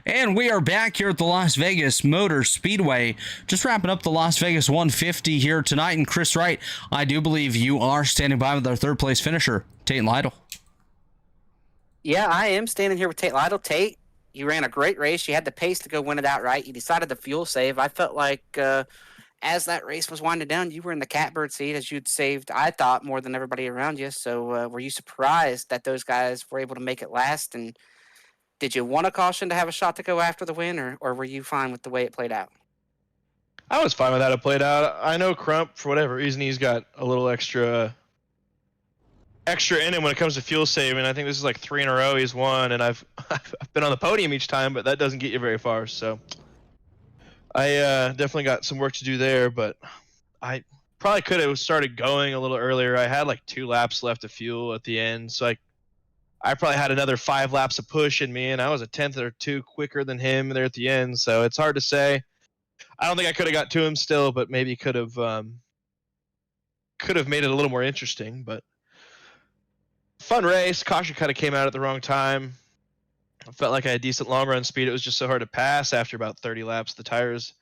And we are back here at the Las Vegas Motor Speedway, just wrapping up the Las Vegas 150 here tonight. And Chris Wright, I do believe you are standing by with our third place finisher, Tate Lytle. Yeah, I am standing here with Tate Lytle. Tate, you ran a great race. You had the pace to go win it outright. You decided to fuel save. I felt like as that race was winding down, you were in the catbird seat as you'd saved, I thought, more than everybody around you. So were you surprised that those guys were able to make it last? And did you want a caution to have a shot to go after the win, or were you fine with the way it played out? I was fine with how it played out. I know Crump, for whatever reason, he's got a little extra in him when it comes to fuel saving. I think this is like 3 in a row he's won, and I've been on the podium each time, but that doesn't get you very far. So I definitely got some work to do there, but I probably could have started going a little earlier. I had like 2 laps left of fuel at the end, so I probably had another 5 laps of push in me, and I was a tenth or 2 quicker than him there at the end. So it's hard to say. I don't think I could have got to him still, but maybe could have made it a little more interesting. But fun race. Caution kind of came out at the wrong time. I felt like I had decent long run speed. It was just so hard to pass after about 30 laps. The tires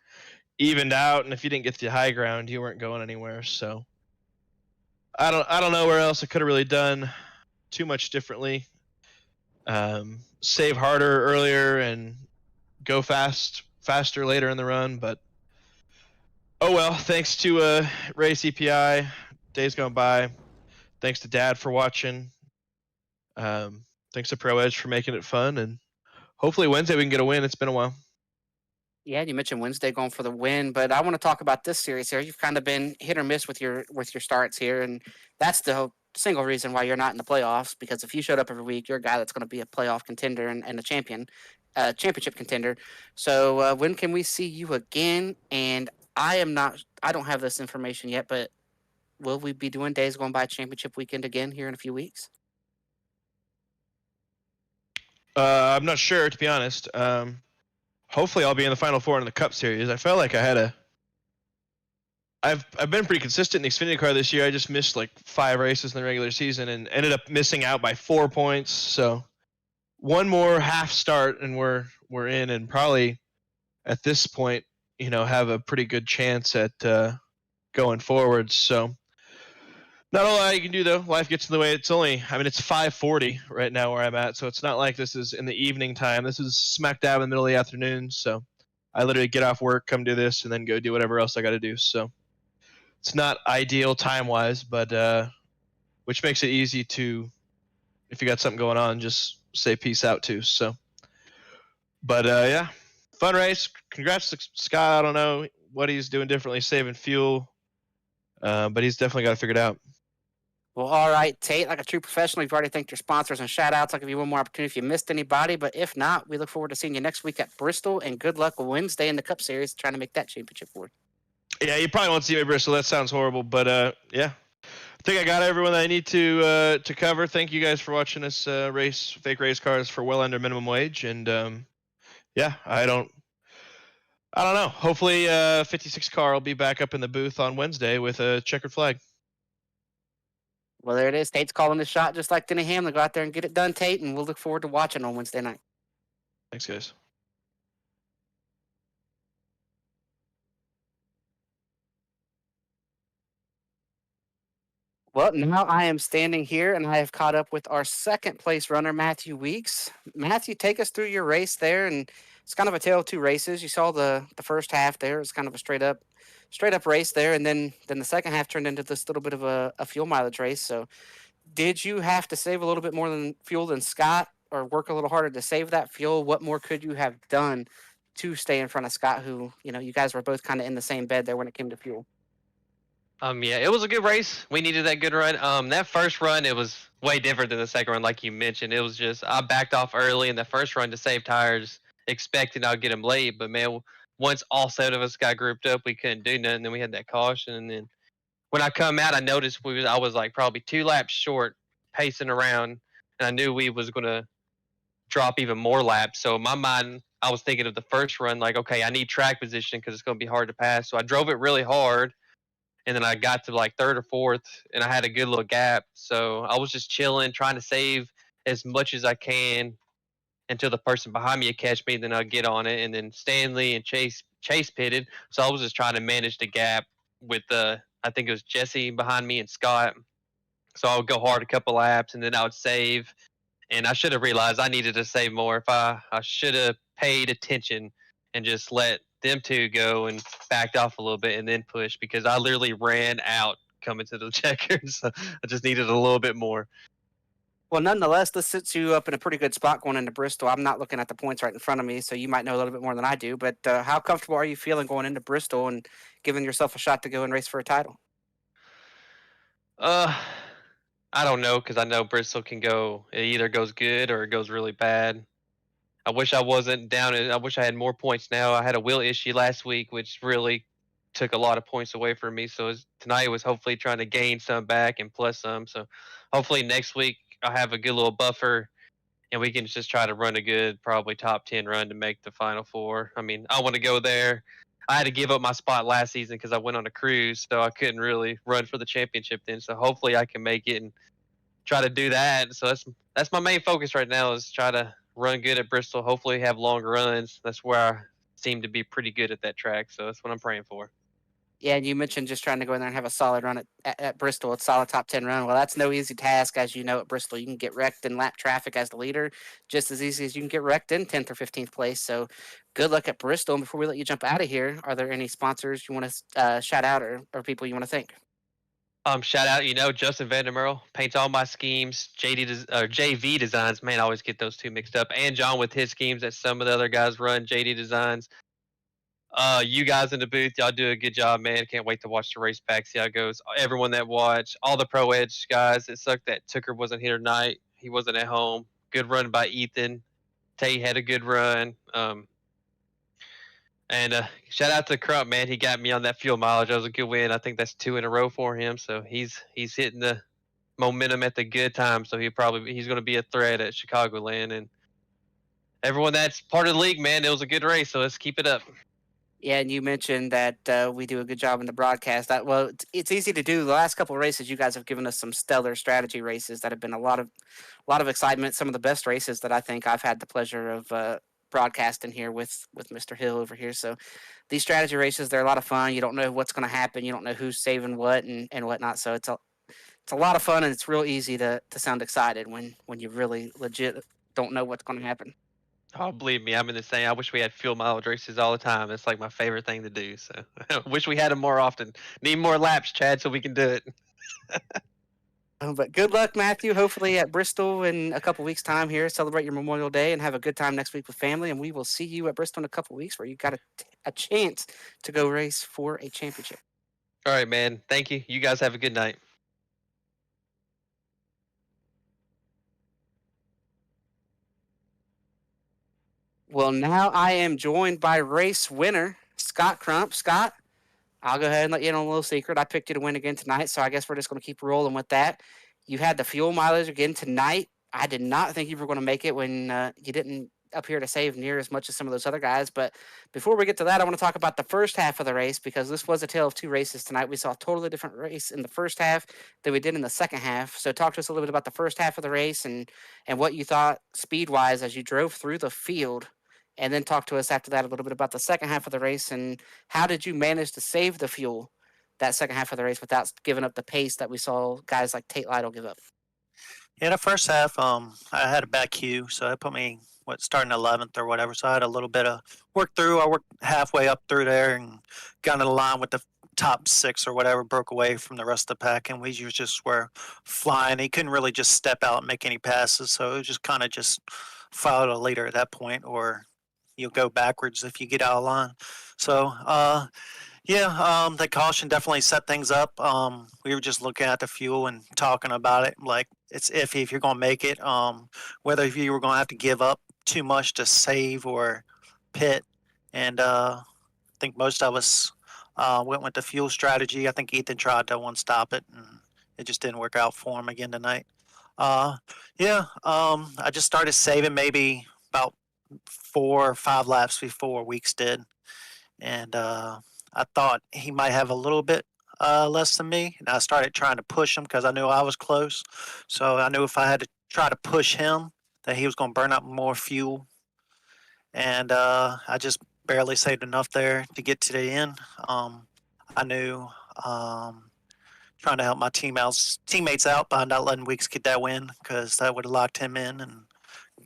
evened out, and if you didn't get to the high ground, you weren't going anywhere. So I don't know where else I could have really done too much differently. Save harder earlier and go faster later in the run, but oh well. Thanks to Race EPI, days gone by. Thanks to Dad for watching. Thanks to Pro Edge for making it fun, and hopefully Wednesday we can get a win. It's been a while. Yeah, you mentioned Wednesday going for the win, but I want to talk about this series here. You've kind of been hit or miss with your starts here, and that's the single reason why you're not in the playoffs, because if you showed up every week, you're a guy that's going to be a playoff contender and a championship contender. So when can we see you again? And I don't have this information yet, but will we be doing Days Going By championship weekend again here in a few weeks? I'm not sure, to be honest. Hopefully, I'll be in the Final Four in the Cup Series. I felt like I've been pretty consistent in the Xfinity car this year. I just missed like 5 races in the regular season and ended up missing out by 4 points. So one more half start and we're in, and probably at this point, have a pretty good chance at going forward. So not a lot you can do though. Life gets in the way. It's 5:40 right now where I'm at, so it's not like this is in the evening time. This is smack dab in the middle of the afternoon. So I literally get off work, come do this, and then go do whatever else I got to do. So it's not ideal time wise, but which makes it easy to, if you got something going on, just say peace out too. So, but yeah, fun race. Congrats to Scott. I don't know what he's doing differently, saving fuel, but he's definitely got it figured out. Well, all right, Tate, like a true professional, you've already thanked your sponsors and shout outs. I'll give you one more opportunity if you missed anybody, but if not, we look forward to seeing you next week at Bristol, and good luck Wednesday in the Cup Series trying to make that championship board. Yeah, you probably won't see me at Bristol. That sounds horrible, but yeah. I think I got everyone that I need to cover. Thank you guys for watching us race fake race cars for well under minimum wage, and yeah, I don't know. Hopefully, 56 car will be back up in the booth on Wednesday with a checkered flag. Well, there it is. Tate's calling the shot just like Denny Hamlin. Go out there and get it done, Tate, and we'll look forward to watching on Wednesday night. Thanks, guys. Well, now I am standing here, and I have caught up with our second place runner, Matthew Weeks. Matthew, take us through your race there, and it's kind of a tale of 2 races. You saw the first half there; it's kind of a straight up race there, and then the second half turned into this little bit of a fuel mileage race. So, did you have to save a little bit more than fuel than Scott, or work a little harder to save that fuel? What more could you have done to stay in front of Scott, who you guys were both kind of in the same bed there when it came to fuel? Yeah, it was a good race. We needed that good run. That first run, it was way different than the second run, like you mentioned. It was just I backed off early in the first run to save tires, expecting I'd get them late. But man, once all 7 of us got grouped up, we couldn't do nothing. Then we had that caution, and then when I come out, I noticed I was like probably 2 laps short, pacing around, and I knew we was gonna drop even more laps. So in my mind, I was thinking of the first run, like, okay, I need track position because it's gonna be hard to pass. So I drove it really hard. And then I got to like 3rd or 4th, and I had a good little gap. So I was just chilling, trying to save as much as I can until the person behind me would catch me. Then I'll get on it. And then Stanley and Chase pitted. So I was just trying to manage the gap with I think it was Jesse behind me and Scott. So I would go hard a couple laps, and then I would save. And I should have realized I needed to save more. If I should have paid attention and just let them 2 go and backed off a little bit and then pushed, because I literally ran out coming to the checkers. So I just needed a little bit more. Well, nonetheless, this sets you up in a pretty good spot going into Bristol. I'm not looking at the points right in front of me, so you might know a little bit more than I do. But how comfortable are you feeling going into Bristol and giving yourself a shot to go and race for a title? I don't know, because I know Bristol can go. It either goes good or it goes really bad. I wish I wasn't down. I wish I had more points now. I had a wheel issue last week, which really took a lot of points away from me. So tonight was hopefully trying to gain some back and plus some. So hopefully next week I'll have a good little buffer, and we can just try to run a good, probably top 10 run to make the Final Four. I mean, I want to go there. I had to give up my spot last season because I went on a cruise, so I couldn't really run for the championship then. So hopefully I can make it and try to do that. So that's my main focus right now, is try to run good at Bristol. Hopefully have long runs. That's where I seem to be pretty good at that track. So that's what I'm praying for. Yeah, and you mentioned just trying to go in there and have a solid run at Bristol, a solid top 10 run. Well, that's no easy task, as you know, at Bristol. You can get wrecked in lap traffic as the leader just as easy as you can get wrecked in 10th or 15th place. So good luck at Bristol. And before we let you jump out of here, are there any sponsors you want to shout out or people you want to thank? Shout out, Justin Vandermeer paints all my schemes. JV Designs, man, I always get those 2 mixed up. And John with his schemes that some of the other guys run, JD Designs. You guys in the booth, y'all do a good job, man. Can't wait to watch the race back, see how it goes. Everyone that watched, all the Pro Edge guys. It sucked that Tucker wasn't here tonight. He wasn't at home. Good run by Ethan. Tate had a good run. And shout out to Crump, man. He got me on that fuel mileage. That was a good win. I think that's 2 in a row for him. So he's hitting the momentum at the good time. So he's going to be a threat at Chicagoland. And everyone that's part of the league, man, it was a good race, so let's keep it up. Yeah, and you mentioned that we do a good job in the broadcast. Well, it's easy to do. The last couple of races, you guys have given us some stellar strategy races that have been a lot of excitement. Some of the best races that I think I've had the pleasure of broadcasting here with Mr. Hill over here. So these strategy races, they're a lot of fun. You don't know what's going to happen. You don't know who's saving what and whatnot. So it's a lot of fun, and it's real easy to sound excited when you really legit don't know what's going to happen. Oh, believe me, I'm in the same. I wish we had fuel mileage races all the time. It's like my favorite thing to do. So wish we had them more often. Need more laps, Chad, so we can do it. But good luck, Matthew. Hopefully at Bristol in a couple weeks' time here. Celebrate your Memorial Day and have a good time next week with family. And we will see you at Bristol in a couple weeks where you got a chance to go race for a championship. All right, man. Thank you. You guys have a good night. Well, now I am joined by race winner, Scott Crump. Scott, I'll go ahead and let you in on a little secret. I picked you to win again tonight, so I guess we're just going to keep rolling with that. You had the fuel mileage again tonight. I did not think you were going to make it when you didn't appear to save near as much as some of those other guys. But before we get to that, I want to talk about the first half of the race because this was a tale of two races tonight. We saw a totally different race in the first half than we did in the second half. So talk to us a little bit about the first half of the race and what you thought speed-wise as you drove through the field. And then talk to us after that a little bit about the second half of the race and how did you manage to save the fuel that second half of the race without giving up the pace that we saw guys like Tate Lytle give up? In the first half, I had a bad queue, so that put me starting 11th or whatever. So I had a little bit of work through. I worked halfway up through there and got in the line with the top 6 or whatever. Broke away from the rest of the pack, and we just were flying. He couldn't really just step out and make any passes, so it was just kind of just followed a leader at that point, or you'll go backwards if you get out of line. So the caution definitely set things up. We were just looking at the fuel and talking about it. Like, it's iffy if you're going to make it, whether if you were going to have to give up too much to save or pit. And I think most of us went with the fuel strategy. I think Ethan tried to one-stop it, and it just didn't work out for him again tonight. I just started saving maybe about 4 or 5 laps before Weeks did. And I thought he might have a little bit less than me. And I started trying to push him because I knew I was close. So I knew if I had to try to push him, that he was going to burn up more fuel. And I just barely saved enough there to get to the end. I knew trying to help my teammates out by not letting Weeks get that win because that would have locked him in and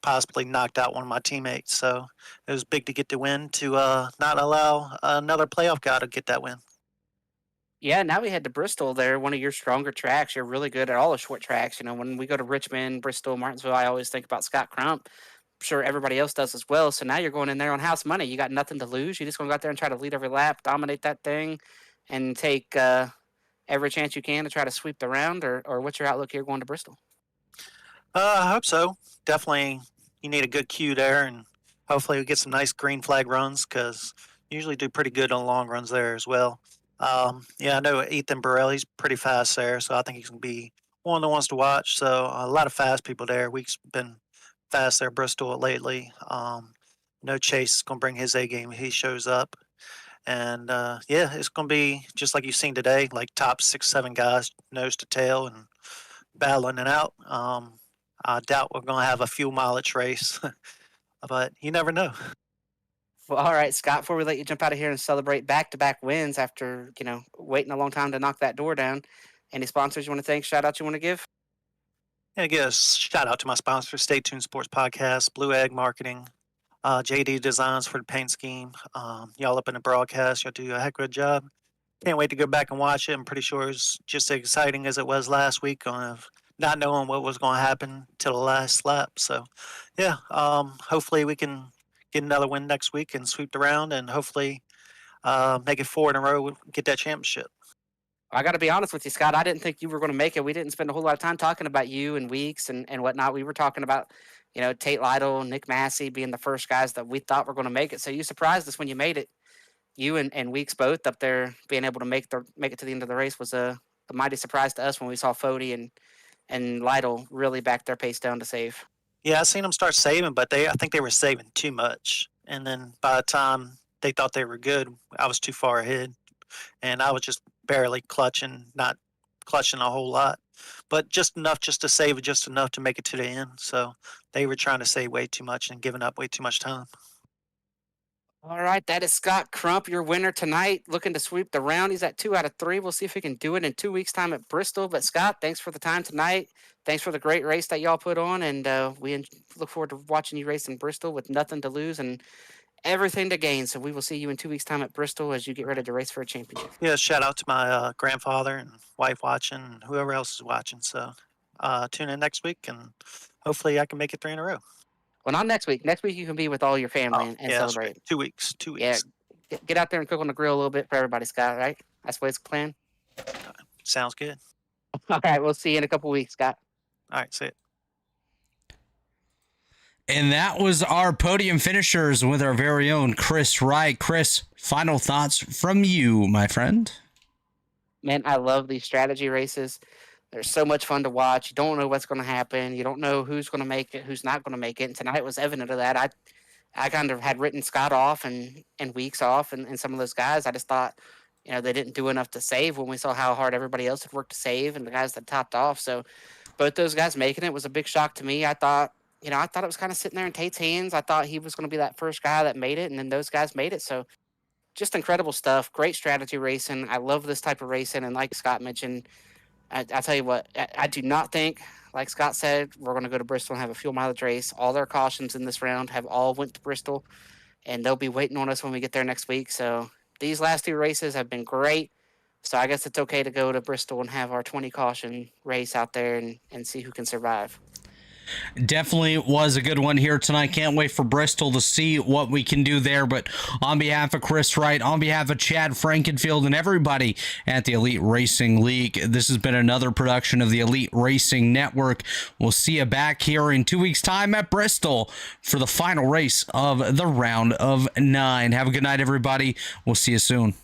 possibly knocked out one of my teammates. So it was big to get the win to not allow another playoff guy to get that win. Yeah, now we head to Bristol. They're one of your stronger tracks. You're really good at all the short tracks. You know, when we go to Richmond, Bristol, Martinsville, I always think about Scott Crump. I'm sure everybody else does as well. So now you're going in there on house money. You got nothing to lose. You're just going to go out there and try to lead every lap, dominate that thing, and take every chance you can to try to sweep the round. Or what's your outlook here going to Bristol? I hope so. Definitely, you need a good queue there, and hopefully we get some nice green flag runs because usually do pretty good on long runs there as well. I know Ethan Borelli's pretty fast there, so I think he's going to be one of the ones to watch. So a lot of fast people there. We've been fast there, Bristol lately. No Chase is going to bring his A game if he shows up. And it's going to be just like you've seen today, like top 6, 7 guys, nose to tail, and battling it out. I doubt we're going to have a fuel mileage race, but you never know. Well, all right, Scott, before we let you jump out of here and celebrate back-to-back wins after, waiting a long time to knock that door down, any sponsors you want to thank, shout-outs you want to give? Yeah, give a shout out to my sponsors, Stay Tuned Sports Podcast, Blue Egg Marketing, JD Designs for the paint scheme. Y'all up in the broadcast, y'all do a heck of a job. Can't wait to go back and watch it. I'm pretty sure it's just as exciting as it was last week of not knowing what was going to happen till the last lap. So, hopefully we can get another win next week and sweep the round and hopefully make it 4 in a row and get that championship. I got to be honest with you, Scott. I didn't think you were going to make it. We didn't spend a whole lot of time talking about you and Weeks and whatnot. We were talking about, Tate Lytle, Nick Massey being the first guys that we thought were going to make it. So you surprised us when you made it. You and Weeks both up there being able to make it to the end of the race was a mighty surprise to us when we saw Fody and Lytle really back their pace down to save. Yeah, I seen them start saving, but I think they were saving too much. And then by the time they thought they were good, I was too far ahead, and I was just barely clutching, not clutching a whole lot, but just enough just to save just enough to make it to the end. So they were trying to save way too much and giving up way too much time. All right, that is Scott Crump, your winner tonight, looking to sweep the round. He's at 2 out of 3. We'll see if he can do it in 2 weeks' time at Bristol. But Scott, thanks for the time tonight. Thanks for the great race that y'all put on, and we look forward to watching you race in Bristol with nothing to lose and everything to gain. So we will see you in 2 weeks' time at Bristol as you get ready to race for a championship. Yeah, shout out to my grandfather and wife watching, and whoever else is watching. So tune in next week, and hopefully I can make it 3 in a row. Well, not next week. Next week you can be with all your family and yeah, that's celebrate. right. 2 weeks. 2 Yeah, weeks. get out there and cook on the grill a little bit for everybody, Scott. Right? That's what it's planned. Sounds good. All right, we'll see you in a couple weeks, Scott. All right, see it. And that was our podium finishers with our very own Chris Wright. Chris, final thoughts from you, my friend. Man, I love these strategy races. They're so much fun to watch. You don't know what's going to happen. You don't know who's going to make it, who's not going to make it. And tonight was evident of that. I kind of had written Scott off and Weeks off and some of those guys. I just thought, they didn't do enough to save when we saw how hard everybody else had worked to save and the guys that topped off. So both those guys making it was a big shock to me. I thought it was kind of sitting there in Tate's hands. I thought he was going to be that first guy that made it, and then those guys made it. So just incredible stuff. Great strategy racing. I love this type of racing. And like Scott mentioned, I tell you what, I do not think, like Scott said, we're going to go to Bristol and have a fuel mileage race. All their cautions in this round have all went to Bristol, and they'll be waiting on us when we get there next week. So these last 2 races have been great. So I guess it's okay to go to Bristol and have our 20 caution race out there and see who can survive. Definitely was a good one here tonight. Can't wait for Bristol to see what we can do there. But on behalf of Chris Wright, on behalf of Chad Frankenfield, and everybody at the Elite Racing League, this has been another production of the Elite Racing Network. We'll see you back here in 2 weeks' time at Bristol for the final race of the round of 9. Have a good night, everybody. We'll see you soon.